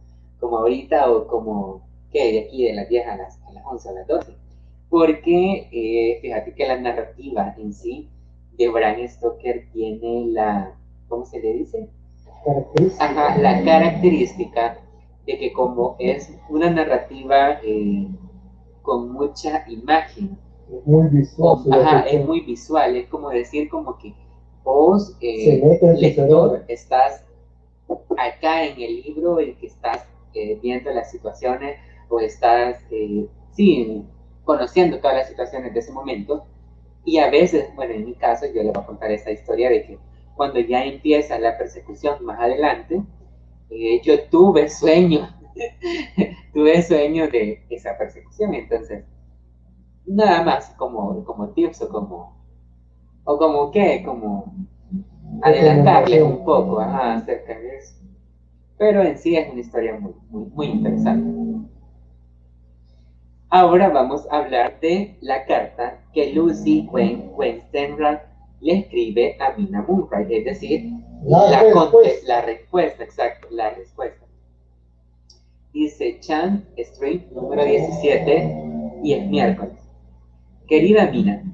ahorita o como, ¿qué? De aquí de las 10 a las 11 a las 12. Porque fíjate que la narrativa en sí de Bram Stoker tiene ¿cómo se le dice? Ajá, la característica de que como es una narrativa con mucha imagen, muy visual, es muy visual, es como decir como que vos, lector, estás acá en el libro en que estás viendo las situaciones o estás, sí, conociendo todas las situaciones de ese momento. Y a veces, bueno, en mi caso, yo le voy a contar esta historia de que cuando ya empieza la persecución más adelante, yo tuve sueño, tuve sueño de esa persecución, entonces, nada más como tips o como qué, como adelantarles un poco, acerca de eso. Pero en sí es una historia muy interesante. Ahora vamos a hablar de la carta que Lucy Westenra le escribe a Mina Murray, es decir, la respuesta, exacto, la respuesta. Dice Chan Street número 17 y es miércoles. Querida Mina,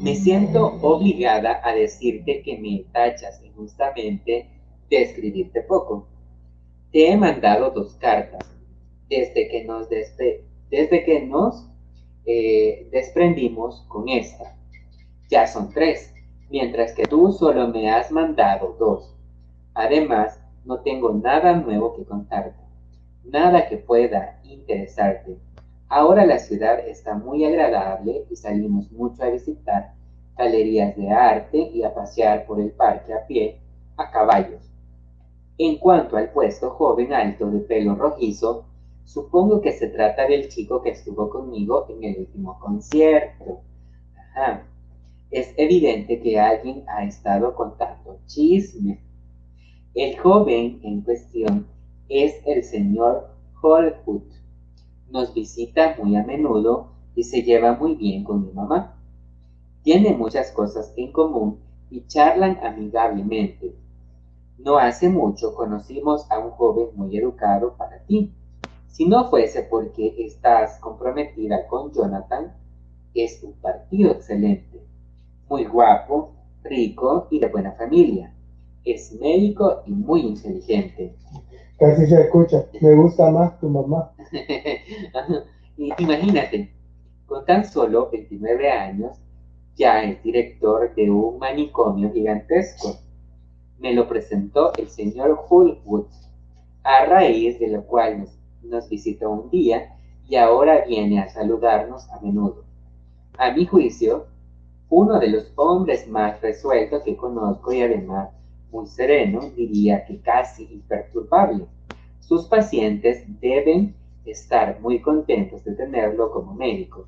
me siento obligada a decirte que me tachas injustamente de escribirte poco. Te he mandado 2 cartas desde que nos desprendimos con esta. Ya son 3, mientras que tú solo me has mandado 2. Además, no tengo nada nuevo que contarte, nada que pueda interesarte. Ahora la ciudad está muy agradable y salimos mucho a visitar galerías de arte y a pasear por el parque a pie, a caballos. En cuanto al puesto joven alto de pelo rojizo, supongo que se trata del chico que estuvo conmigo en el último concierto. Ajá. Es evidente que alguien ha estado contando chisme. El joven en cuestión es el señor Holwood. Nos visita muy a menudo y se lleva muy bien con mi mamá. Tiene muchas cosas en común y charlan amigablemente. No hace mucho conocimos a un joven muy educado para ti. Si no fuese porque estás comprometida con Jonathan, es un partido excelente. Muy guapo, rico y de buena familia. Es médico y muy inteligente. Casi se escucha, me gusta más tu mamá. Imagínate, con tan solo 29 años, ya es director de un manicomio gigantesco. Me lo presentó el señor Holwood, a raíz de lo cual nos visitó un día y ahora viene a saludarnos a menudo. A mi juicio, uno de los hombres más resueltos que conozco y además muy sereno, diría que casi imperturbable. Sus pacientes deben estar muy contentos de tenerlo como médico.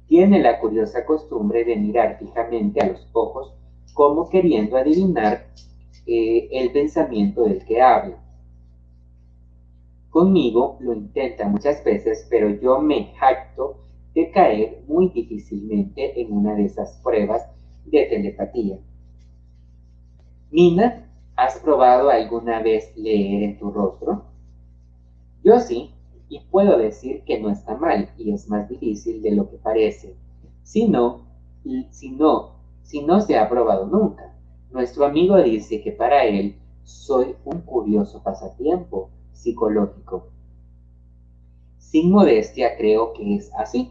Tiene la curiosa costumbre de mirar fijamente a los ojos como queriendo adivinar el pensamiento del que habla. Conmigo lo intenta muchas veces, pero yo me jacto de caer muy difícilmente en una de esas pruebas de telepatía. Mina, ¿has probado alguna vez leer en tu rostro? Yo sí, y puedo decir que no está mal y es más difícil de lo que parece. Si no, si no se ha probado nunca. Nuestro amigo dice que para él soy un curioso pasatiempo psicológico. Sin modestia creo que es así.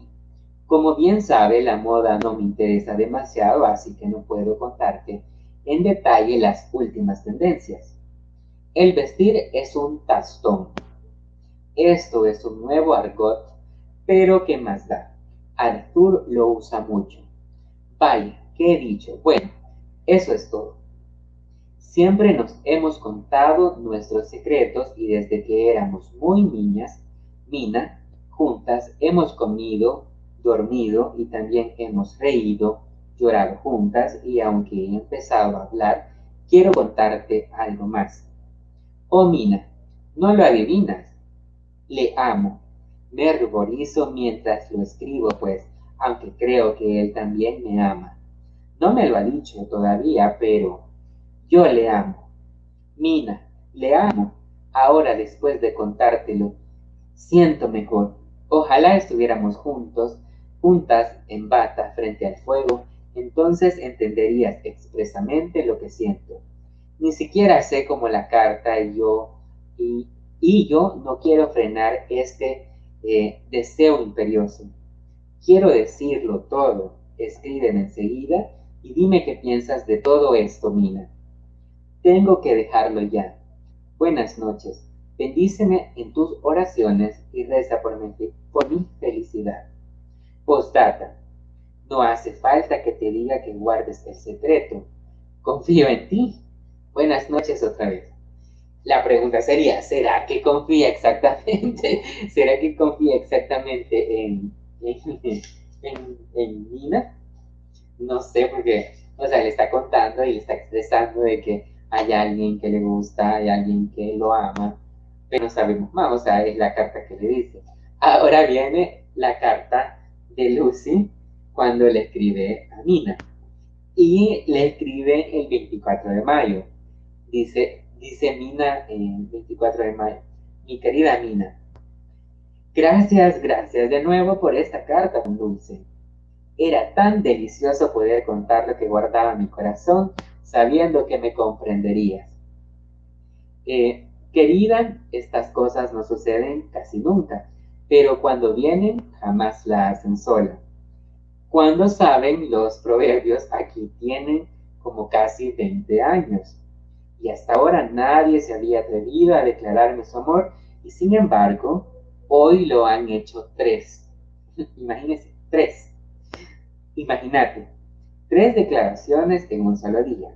Como bien sabe, la moda no me interesa demasiado, así que no puedo contarte en detalle las últimas tendencias. El vestir es un tastón. Esto es un nuevo argot, pero ¿qué más da? Arthur lo usa mucho. Vaya, ¿qué he dicho? Bueno, eso es todo. Siempre nos hemos contado nuestros secretos y desde que éramos muy niñas, Mina, juntas hemos comido, dormido y también hemos reído, llorado juntas y aunque he empezado a hablar, quiero contarte algo más. Oh Mina, no lo adivinas. Le amo. Me ruborizo mientras lo escribo, pues, aunque creo que él también me ama. No me lo ha dicho todavía, pero yo le amo. Mina, le amo. Ahora, después de contártelo, siento mejor. Ojalá estuviéramos juntas en bata frente al fuego, entonces entenderías expresamente lo que siento. Ni siquiera sé cómo la carta y yo no quiero frenar este deseo imperioso. Quiero decirlo todo. Escríbeme enseguida y dime qué piensas de todo esto, Mina. Tengo que dejarlo ya. Buenas noches. Bendíceme en tus oraciones y reza por mi felicidad. Postdata. No hace falta que te diga que guardes el secreto. Confío en ti. Buenas noches otra vez. la pregunta sería, ¿será que confía exactamente? ¿Será que confía exactamente en Nina? No sé, porque, o sea, le está contando y le está expresando de que hay alguien que le gusta, hay alguien que lo ama, pero no sabemos más, o sea, es la carta que le dice. Ahora viene la carta de Lucy cuando le escribe a Nina. Y le escribe el 24 de mayo. Dice Mina el 24 de mayo. Mi querida Mina, gracias de nuevo por esta carta tan dulce. Era tan delicioso poder contar lo que guardaba mi corazón, sabiendo que me comprenderías. Querida, estas cosas no suceden casi nunca, pero cuando vienen, jamás la hacen sola. Cuando saben los proverbios, aquí tienen como casi 20 años. Y hasta ahora nadie se había atrevido a declararme su amor, y sin embargo, hoy lo han hecho 3. Imagínense, 3. Imagínate, 3 declaraciones en un solo día.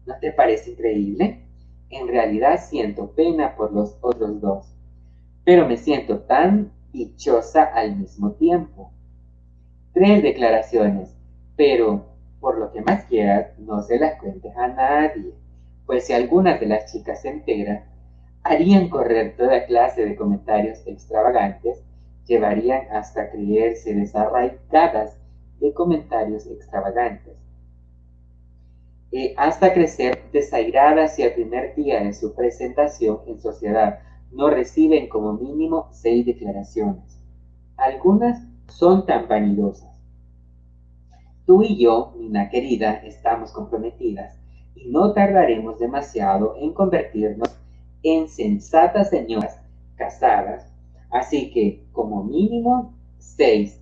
¿No te parece increíble? En realidad siento pena por los otros 2, pero me siento tan dichosa al mismo tiempo. 3 declaraciones, pero por lo que más quieras, no se las cuentes a nadie, pues si algunas de las chicas se enteran, harían correr toda clase de comentarios extravagantes, llevarían hasta creerse desarraigadas de comentarios extravagantes, hasta crecer desairadas si el primer día de su presentación en sociedad no reciben como mínimo 6 declaraciones. Algunas son tan vanidosas. Tú y yo, Nina querida, estamos comprometidas y no tardaremos demasiado en convertirnos en sensatas señoras casadas. Así que, como mínimo, 6.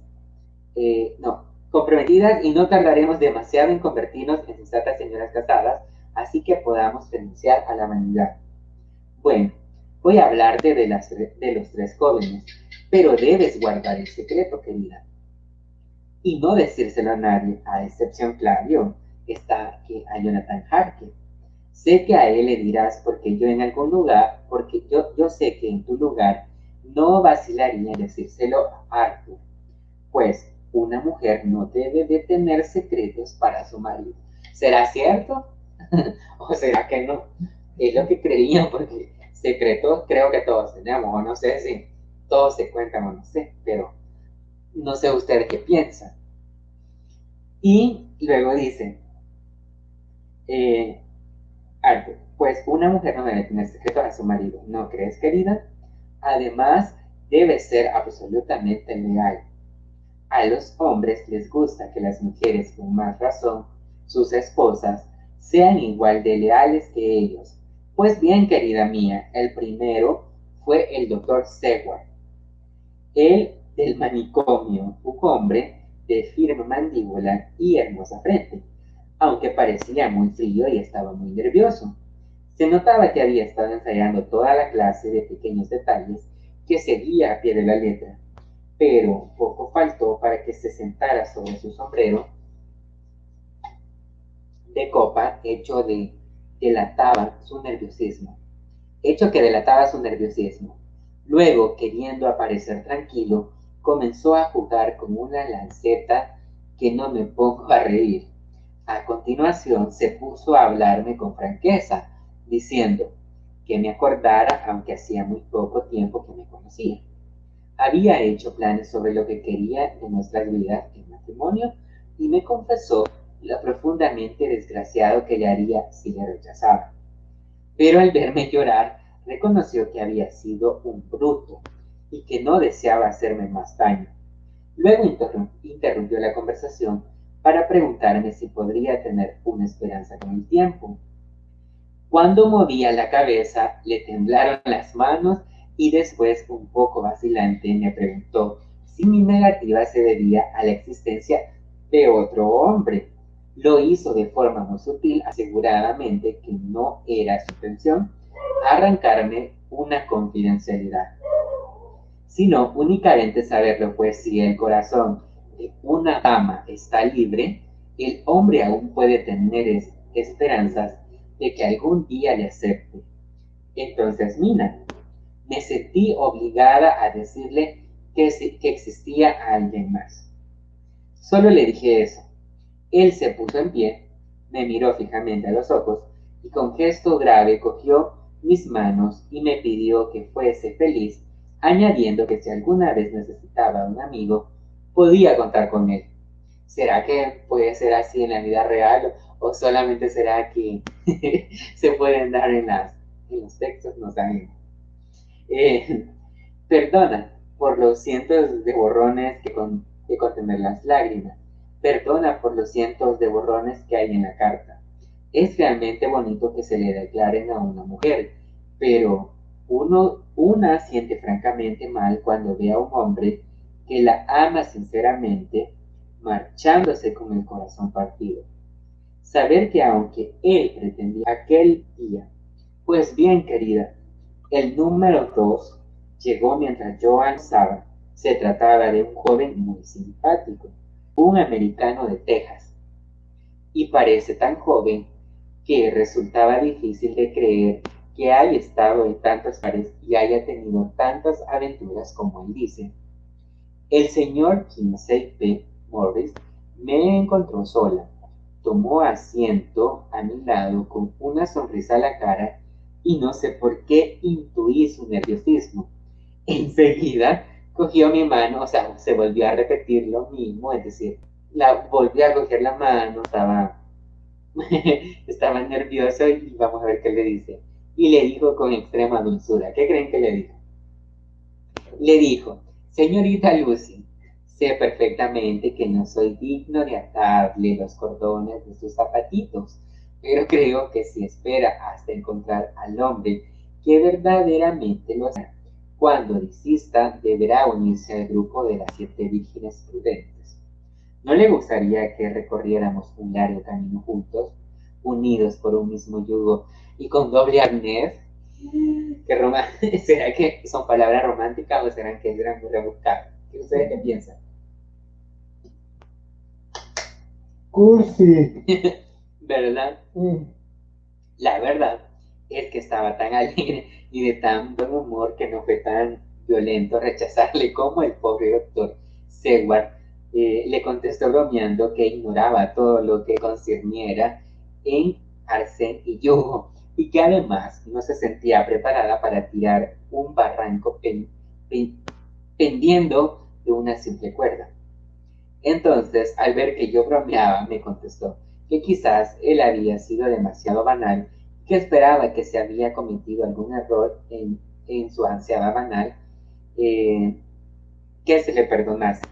No, comprometidas y no tardaremos demasiado en convertirnos en sensatas señoras casadas, así que podamos renunciar a la vanidad. Bueno, voy a hablarte de los 3 jóvenes, pero debes guardar el secreto, querida, y no decírselo a nadie, a excepción, claro, está que a Jonathan Harker. Sé que a él le dirás porque yo en algún lugar, porque yo sé que en tu lugar no vacilaría en decírselo a Arthur, pues una mujer no debe de tener secretos para su marido. ¿Será cierto? ¿O será que no? Es lo que creían, porque secretos creo que todos tenemos, o no sé si todos se cuentan o no sé, pero no sé ustedes qué piensan. Y luego dice, Arthur, pues una mujer no debe tener secretos a su marido, ¿no crees, querida? Además, debe ser absolutamente leal. A los hombres les gusta que las mujeres, con más razón, sus esposas, sean igual de leales que ellos. Pues bien, querida mía, el primero fue el doctor Seward, el del manicomio, un hombre de firme mandíbula y hermosa frente, aunque parecía muy frío y estaba muy nervioso. Se notaba que había estado ensayando toda la clase de pequeños detalles que seguía a pie de la letra, pero poco faltó para que se sentara sobre su sombrero de copa delataba su nerviosismo, hecho que delataba su nerviosismo. Luego, queriendo aparecer tranquilo, comenzó a jugar con una lanceta que no me pongo a reír. A continuación se puso a hablarme con franqueza, diciendo que me acordara, aunque hacía muy poco tiempo que me conocía. Había hecho planes sobre lo que quería de nuestras vidas en matrimonio y me confesó lo profundamente desgraciado que le haría si le rechazaba. Pero al verme llorar, reconoció que había sido un bruto y que no deseaba hacerme más daño. Luego interrumpió la conversación para preguntarme si podría tener una esperanza con el tiempo. Cuando movía la cabeza, le temblaron las manos y después, un poco vacilante, me preguntó si mi negativa se debía a la existencia de otro hombre. Lo hizo de forma muy sutil, aseguradamente que no era su intención arrancarme una confidencialidad, sino únicamente saberlo, pues si el corazón de una dama está libre, el hombre aún puede tener esperanzas de que algún día le acepte. Entonces, Mina, me sentí obligada a decirle que existía alguien más. Solo le dije eso. Él se puso en pie, me miró fijamente a los ojos y con gesto grave cogió mis manos y me pidió que fuese feliz, añadiendo que si alguna vez necesitaba un amigo, podía contar con él. ¿Será que puede ser así en la vida real o solamente será que se pueden dar en los textos? No sabemos. Eh, Perdona por los cientos de borrones que contener las lágrimas. Perdona por los cientos de borrones que hay en la carta. Es realmente bonito que se le declaren a una mujer, pero una siente francamente mal cuando ve a un hombre que la ama sinceramente marchándose con el corazón partido. Saber que aunque él pretendía aquel día, pues bien querida, el número 2 llegó mientras yo alzaba. Se trataba de un joven muy simpático, un americano de Texas, y parece tan joven que resultaba difícil de creer que haya estado en tantos pares y haya tenido tantas aventuras como él dice. El señor Kinsey P. Morris me encontró sola. Tomó asiento a mi lado con una sonrisa a la cara y no sé por qué intuí su nerviosismo. Enseguida cogió mi mano, o sea, se volvió a repetir lo mismo, es decir, volvió a coger la mano, estaba nervioso y vamos a ver qué le dice. Y le dijo con extrema dulzura, ¿qué creen que le dijo? Le dijo, señorita Lucy, sé perfectamente que no soy digno de atarle los cordones de sus zapatitos, pero creo que si espera hasta encontrar al hombre que verdaderamente lo hará, cuando desista deberá unirse al grupo de las 7 vírgenes prudentes. ¿No le gustaría que recorriéramos un largo camino juntos, unidos por un mismo yugo y con doble arnés? ¿Será que son palabras románticas o serán que eran muy rebuscadas? ¿Qué ustedes qué piensan? Cursi. ¿Verdad? La verdad es que estaba tan alegre y de tan buen humor que no fue tan violento rechazarle como el pobre doctor Seward le contestó bromeando que ignoraba todo lo que concerniera en arcén y yugo y que además no se sentía preparada para tirar un barranco pendiendo de una simple cuerda. Entonces, al ver que yo bromeaba, me contestó que quizás él había sido demasiado banal, que esperaba que se había cometido algún error en su ansiada banal, que se le perdonase.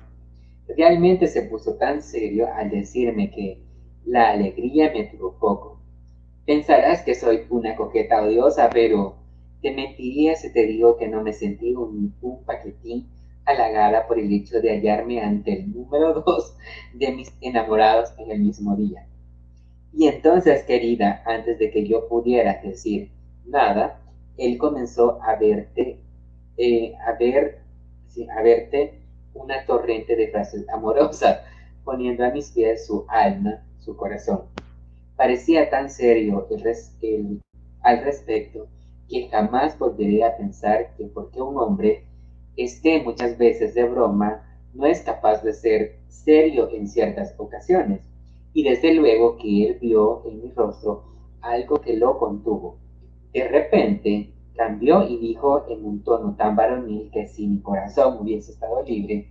Realmente se puso tan serio al decirme que la alegría me tuvo poco. Pensarás que soy una coqueta odiosa, pero te mentiría si te digo que no me sentí un paquetín halagada por el hecho de hallarme ante el número 2 de mis enamorados en el mismo día. Y entonces, querida, antes de que yo pudiera decir nada, él comenzó a verte una torrente de frases amorosas, poniendo a mis pies su alma, su corazón. Parecía tan serio al respecto que jamás volveré a pensar que porque un hombre esté muchas veces de broma, no es capaz de ser serio en ciertas ocasiones. Y desde luego que él vio en mi rostro algo que lo contuvo. De repente cambió y dijo en un tono tan varonil que si mi corazón hubiese estado libre,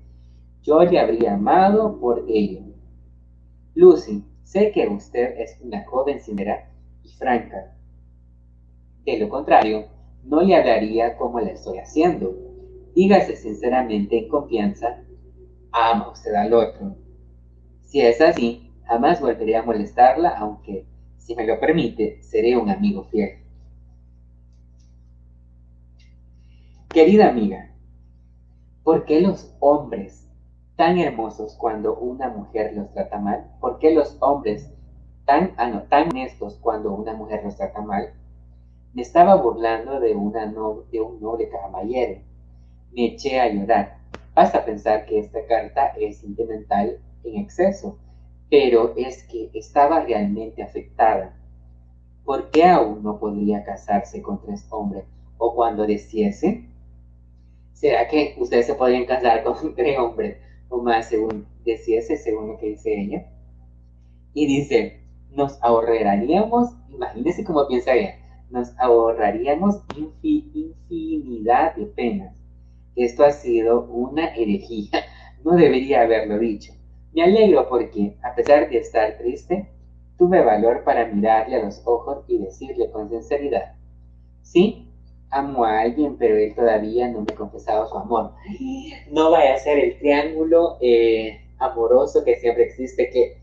yo le habría amado por ello. Lucy, sé que usted es una joven sincera y franca. De lo contrario, no le hablaría como le estoy haciendo. Dígase sinceramente en confianza, ama usted al otro. Si es así, jamás volveré a molestarla, aunque, si me lo permite, seré un amigo fiel. Querida amiga, ¿por qué los hombres tan hermosos cuando una mujer los trata mal? ¿Por qué los hombres tan honestos cuando una mujer los trata mal? Me estaba burlando de un noble caballero. Me eché a llorar. Basta pensar que esta carta es sentimental en exceso, pero es que estaba realmente afectada. ¿por qué aún no podría casarse con 3 hombres? O cuando deciese, ¿será que ustedes se podrían casar con 3 hombres o más según deciese, según lo que dice ella? Y dice, nos ahorraríamos, imagínense cómo piensa ella, nos ahorraríamos infinidad de penas. Esto ha sido una herejía, no debería haberlo dicho. Me alegro porque, a pesar de estar triste, tuve valor para mirarle a los ojos y decirle con sinceridad, sí, amo a alguien, pero él todavía no me ha confesado su amor. No vaya a ser el triángulo amoroso que siempre existe, que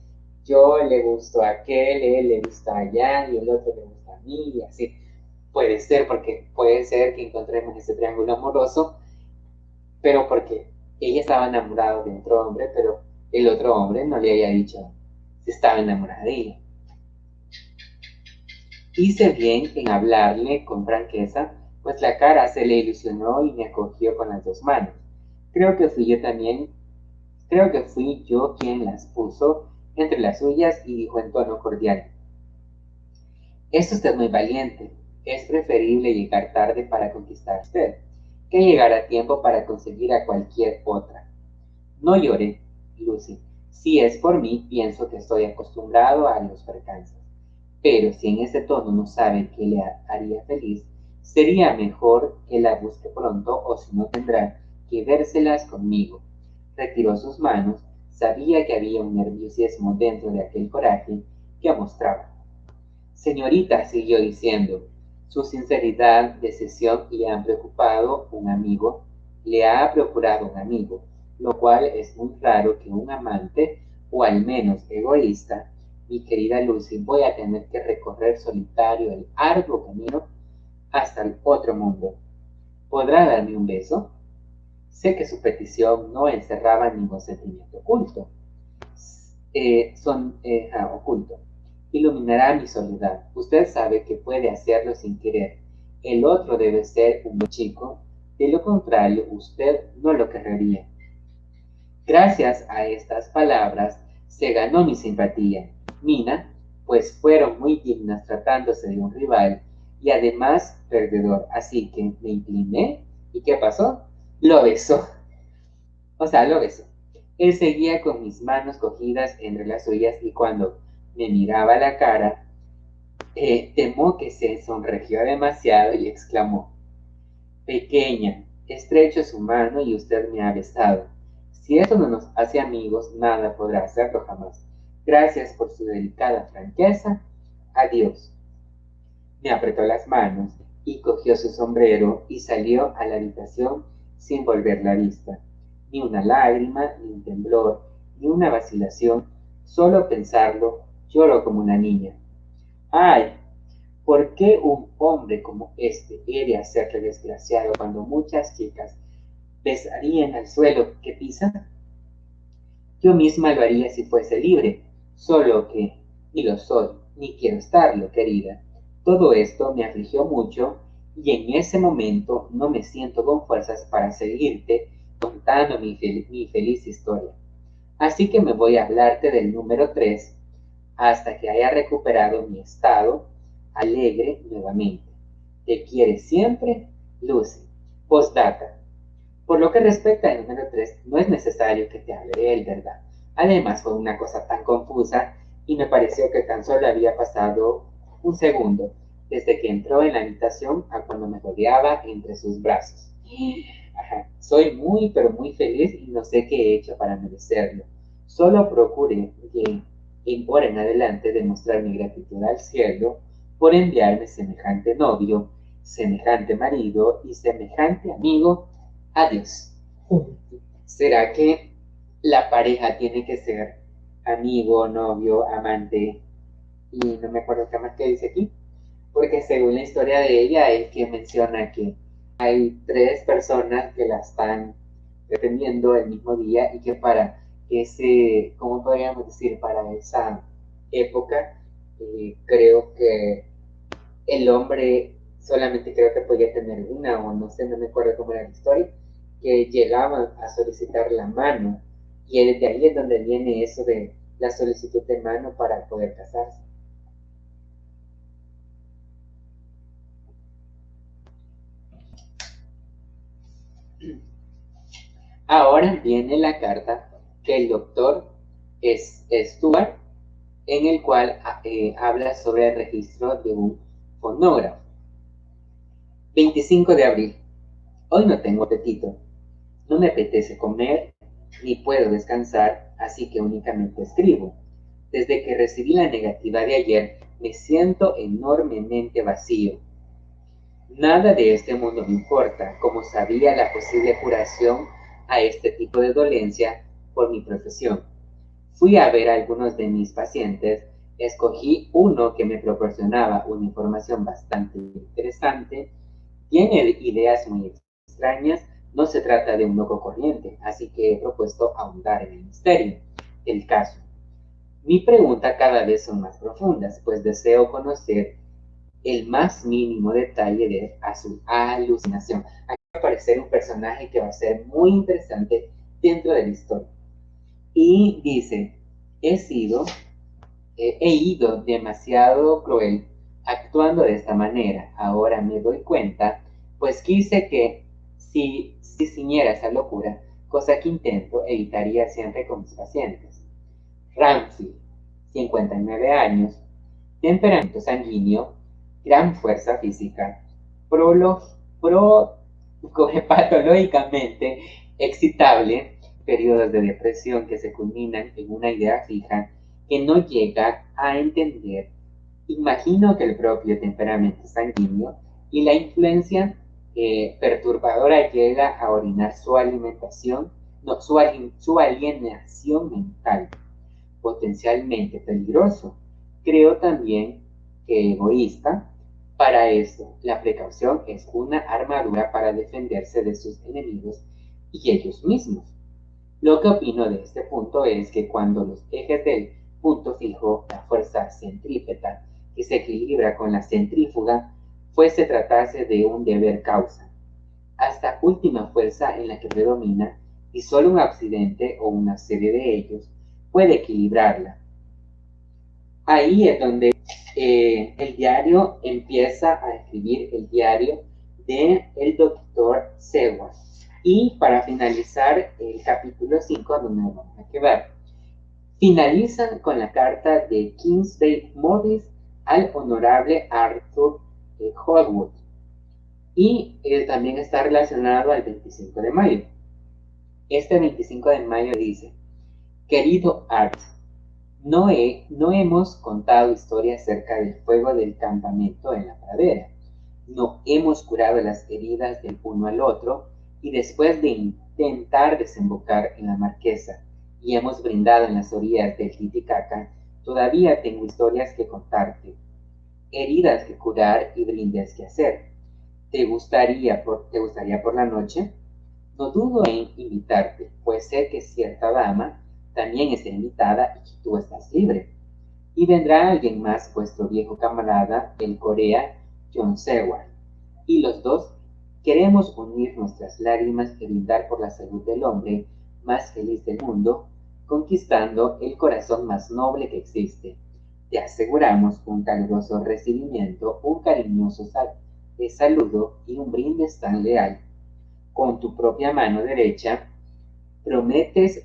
yo le gusto a aquel, él le gusta allá y el otro le gusta a mí y así. Puede ser, porque puede ser que encontremos ese triángulo amoroso, pero porque ella estaba enamorada de otro hombre, pero el otro hombre no le había dicho si estaba enamorada de ella. Hice bien en hablarle con franqueza, pues la cara se le ilusionó y me acogió con las 2 manos. Creo que fui yo quien las puso entre las suyas y dijo en tono cordial, es usted muy valiente, es preferible llegar tarde para conquistar a usted, que llegar a tiempo para conseguir a cualquier otra. No llore, Lucy, si es por mí, pienso que estoy acostumbrado a los percances. Pero si en ese tono no sabe qué le haría feliz, sería mejor que la busque pronto o si no tendrá que vérselas conmigo. Retiró sus manos, sabía que había un nerviosismo dentro de aquel coraje que mostraba. Señorita, siguió diciendo, su sinceridad, decisión le han preocupado un amigo, le ha procurado un amigo, lo cual es muy raro que un amante, o al menos egoísta, mi querida Lucy, voy a tener que recorrer solitario el arduo camino hasta el otro mundo. ¿Podrá darme un beso? Sé que su petición no encerraba ningún sentimiento oculto. Oculto. Iluminará mi soledad. Usted sabe que puede hacerlo sin querer. El otro debe ser un buen chico. De lo contrario, usted no lo querría. Gracias a estas palabras, se ganó mi simpatía. Mina, pues fueron muy dignas tratándose de un rival y además perdedor. Así que me incliné y ¿qué pasó? Lo besó. Lo besó. Él seguía con mis manos cogidas entre las suyas y cuando me miraba la cara, temó que se sonrió demasiado y exclamó, pequeña, estrecho su mano y usted me ha besado. Si eso no nos hace amigos, nada podrá hacerlo jamás. Gracias por su delicada franqueza. Adiós. Me apretó las manos y cogió su sombrero y salió a la habitación sin volver la vista. Ni una lágrima, ni un temblor, ni una vacilación. Solo pensarlo, lloro como una niña. ¡Ay! ¿Por qué un hombre como este he de hacerle desgraciado cuando muchas chicas besarían al suelo que pisa? Yo misma lo haría si fuese libre, solo que ni lo soy, ni quiero estarlo, querida. Todo esto me afligió mucho y en ese momento no me siento con fuerzas para seguirte contando mi feliz historia. Así que me voy a hablarte del número 3 hasta que haya recuperado mi estado alegre nuevamente. Te quiere siempre, Lucy. Postdata. Por lo que respecta al número 3, no es necesario que te hable de él, ¿verdad? Además, fue una cosa tan confusa y me pareció que tan solo había pasado un segundo desde que entró en la habitación a cuando me rodeaba entre sus brazos. Ajá. Soy muy, pero muy feliz y no sé qué he hecho para merecerlo. Solo procure que en hora en adelante demostrar mi gratitud al cielo por enviarme semejante novio, semejante marido y semejante amigo. Adiós. ¿Será que la pareja tiene que ser amigo, novio, amante? Y no me acuerdo qué más que dice aquí. Porque según la historia de ella, es que menciona que hay 3 personas que la están pretendiendo el mismo día y que para ese, ¿cómo podríamos decir? Para esa época, creo que el hombre solamente creo que podía tener una, o no sé, no me acuerdo cómo era la historia, que llegaban a solicitar la mano. Y de ahí es donde viene eso de la solicitud de mano para poder casarse. Ahora viene la carta que el doctor Stuart, en el cual habla sobre el registro de un fonógrafo. 25 de abril. Hoy no tengo apetito. No me apetece comer ni puedo descansar, así que únicamente escribo. Desde que recibí la negativa de ayer, me siento enormemente vacío. Nada de este mundo me importa, como sabía la posible curación a este tipo de dolencia por mi profesión. Fui a ver a algunos de mis pacientes, escogí uno que me proporcionaba una información bastante interesante, tiene ideas muy extrañas, no se trata de un loco corriente, así que he propuesto ahondar en el misterio del caso. Mi pregunta cada vez son más profundas, pues deseo conocer el más mínimo detalle de su alucinación. Aquí va a aparecer un personaje que va a ser muy interesante dentro de la historia. Y dice, he ido demasiado cruel actuando de esta manera. Ahora me doy cuenta, pues quise que si ciñera esa locura, cosa que intento, evitaría siempre con mis pacientes. Ramsey, 59 años, temperamento sanguíneo, gran fuerza física, patológicamente excitable, periodos de depresión que se culminan en una idea fija que no llega a entender. Imagino que el propio temperamento sanguíneo y la influencia perturbadora llega a orinar su alimentación, no, su alienación mental, potencialmente peligroso. Creo también que egoísta. Para esto, la precaución es una armadura para defenderse de sus enemigos y ellos mismos. Lo que opino de este punto es que cuando los ejes del punto fijo, la fuerza centrípeta, que se equilibra con la centrífuga, se tratase de un deber causa. Hasta última fuerza en la que predomina, y solo un accidente o una serie de ellos puede equilibrarla. Ahí es donde el diario empieza a escribir el diario del doctor Seward. Y para finalizar el capítulo 5, donde nos vamos a quedar, finalizan con la carta de Kingsley Morris al honorable Arthur Holwood. Y también está relacionado al 25 de mayo. Este 25 de mayo dice, querido Art, no hemos contado historias acerca del fuego del campamento en la pradera. No hemos curado las heridas del uno al otro y después de intentar desembocar en la Marquesa y hemos brindado en las orillas del Titicaca, todavía tengo historias que contarte, heridas que curar y brindes que hacer. ¿Te gustaría por la noche? No dudo en invitarte, pues sé que cierta dama también está invitada y tú estás libre. Y vendrá alguien más, vuestro viejo camarada, el Corea, John Seward. Y los dos queremos unir nuestras lágrimas y brindar por la salud del hombre más feliz del mundo, conquistando el corazón más noble que existe. Te aseguramos un caluroso recibimiento, un cariñoso saludo y un brindis tan leal. Con tu propia mano derecha, prometemos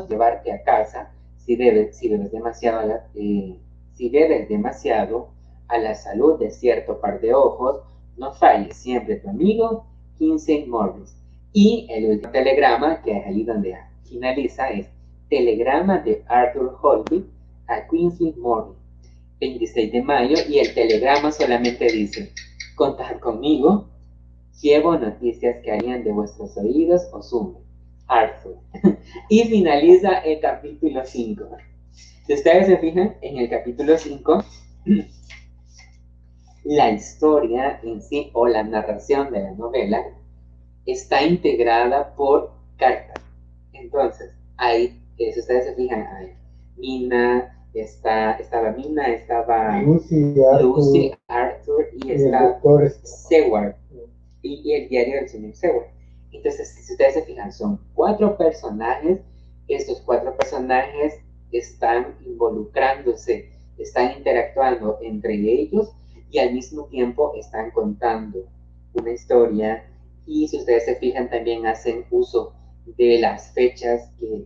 llevarte a casa si bebes demasiado a la salud de cierto par de ojos, no falles siempre tu amigo Kingsley Morris. Y el último telegrama, que es ahí donde finaliza, es telegrama de Arthur Holby a Kingsley Morris, 26 de mayo, y el telegrama solamente dice, contad conmigo, llevo noticias que harían de vuestros oídos os sume, Arthur. Y finaliza el capítulo 5. Si ustedes se fijan, en el capítulo 5, la historia en sí, o la narración de la novela, está integrada por cartas. Entonces, ahí, si ustedes se fijan, hay Mina, estaba Mina, estaba Lucy, Arthur y está Seward. Y el diario del señor Seward. Entonces, si ustedes se fijan, son 4 personajes. Estos 4 personajes están involucrándose, están interactuando entre ellos y al mismo tiempo están contando una historia Y si ustedes se fijan, también hacen uso de las fechas, que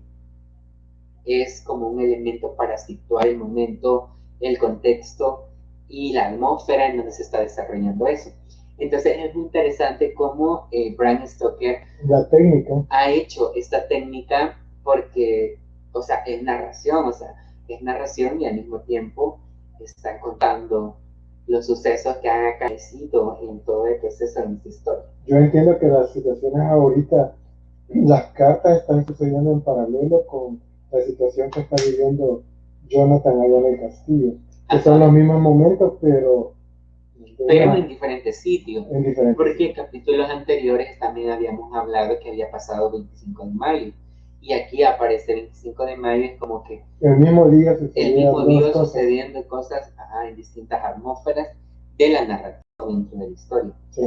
es como un elemento para situar el momento, el contexto y la atmósfera en donde se está desarrollando eso. Entonces es muy interesante cómo Bram Stoker la técnica ha hecho esta técnica, porque, o sea, es narración y al mismo tiempo están contando los sucesos que han acaecido en todo el proceso de nuestra historia. Yo entiendo que las situaciones ahorita, las cartas están sucediendo en paralelo con la situación que está viviendo Jonathan allá en el castillo, que son los mismos momentos, pero en diferentes sitios. En diferentes porque en capítulos anteriores también habíamos hablado que había pasado 25 de mayo. Y aquí aparece 25 de mayo, es como que el mismo día sucediendo cosas en distintas atmósferas de la narrativa dentro de la historia. Sí.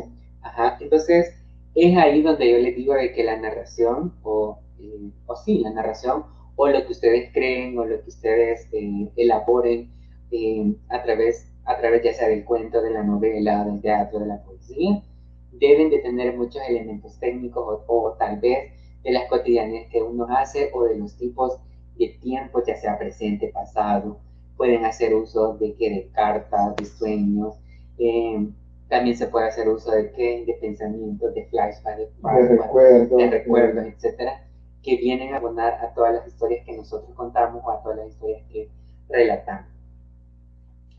Entonces, es ahí donde yo les digo de que la narración, la narración, o lo que ustedes creen, o lo que ustedes elaboren a través ya sea del cuento, de la novela, del teatro, de la poesía, deben de tener muchos elementos técnicos o tal vez de las cotidianas que uno hace o de los tipos de tiempo, ya sea presente, pasado. Pueden hacer uso de cartas, de sueños. También se puede hacer uso de pensamientos, de flashbacks, de recuerdos, etcétera, que vienen a abonar a todas las historias que nosotros contamos o a todas las historias que relatamos.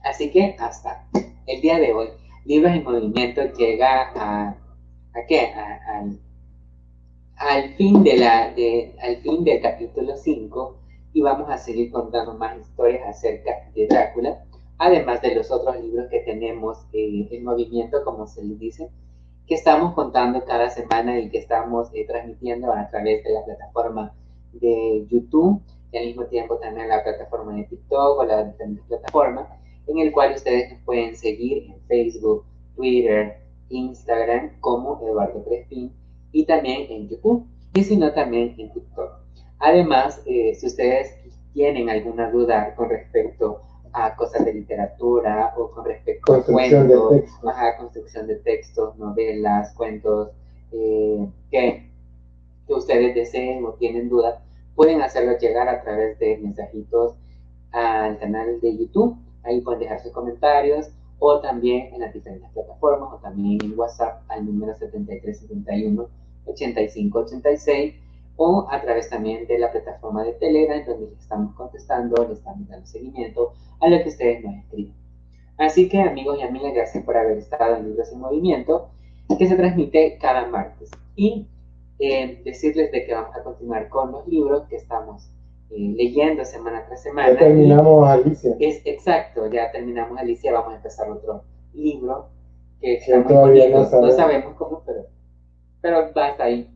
Así que hasta el día de hoy, Libros en Movimiento llega al fin del capítulo 5, y vamos a seguir contando más historias acerca de Drácula, además de los otros libros que tenemos en movimiento, como se les dice, que estamos contando cada semana y que estamos transmitiendo a través de la plataforma de YouTube, y al mismo tiempo también la plataforma de TikTok o las diferentes plataformas, en el cual ustedes nos pueden seguir en Facebook, Twitter, Instagram como Eduardo Crespín, y también en YouTube, y si no también en TikTok. Además, si ustedes tienen alguna duda con respecto a cosas de literatura o con respecto a cuentos, construcción de textos, novelas, cuentos, que ustedes deseen o tienen dudas, pueden hacerlo llegar a través de mensajitos al canal de YouTube. Ahí pueden dejar sus comentarios, o también en las diferentes plataformas, o también en WhatsApp al número 7371 8586, o a través también de la plataforma de Telegram, donde les estamos contestando, les estamos dando seguimiento a lo que ustedes nos escriben. Así que, amigos y amigas, gracias por haber estado en Libros en Movimiento, que se transmite cada martes. Y decirles de que vamos a continuar con los libros que estamos leyendo semana tras semana. Ya terminamos Alicia. Exacto, ya terminamos Alicia, vamos a empezar otro libro que está muy bonito, no sabemos cómo, pero va hasta ahí.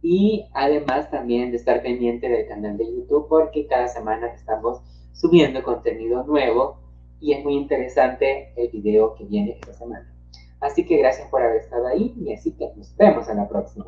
Y además también de estar pendiente del canal de YouTube, porque cada semana estamos subiendo contenido nuevo y es muy interesante el video que viene esta semana. Así que gracias por haber estado ahí, y así que nos vemos en la próxima.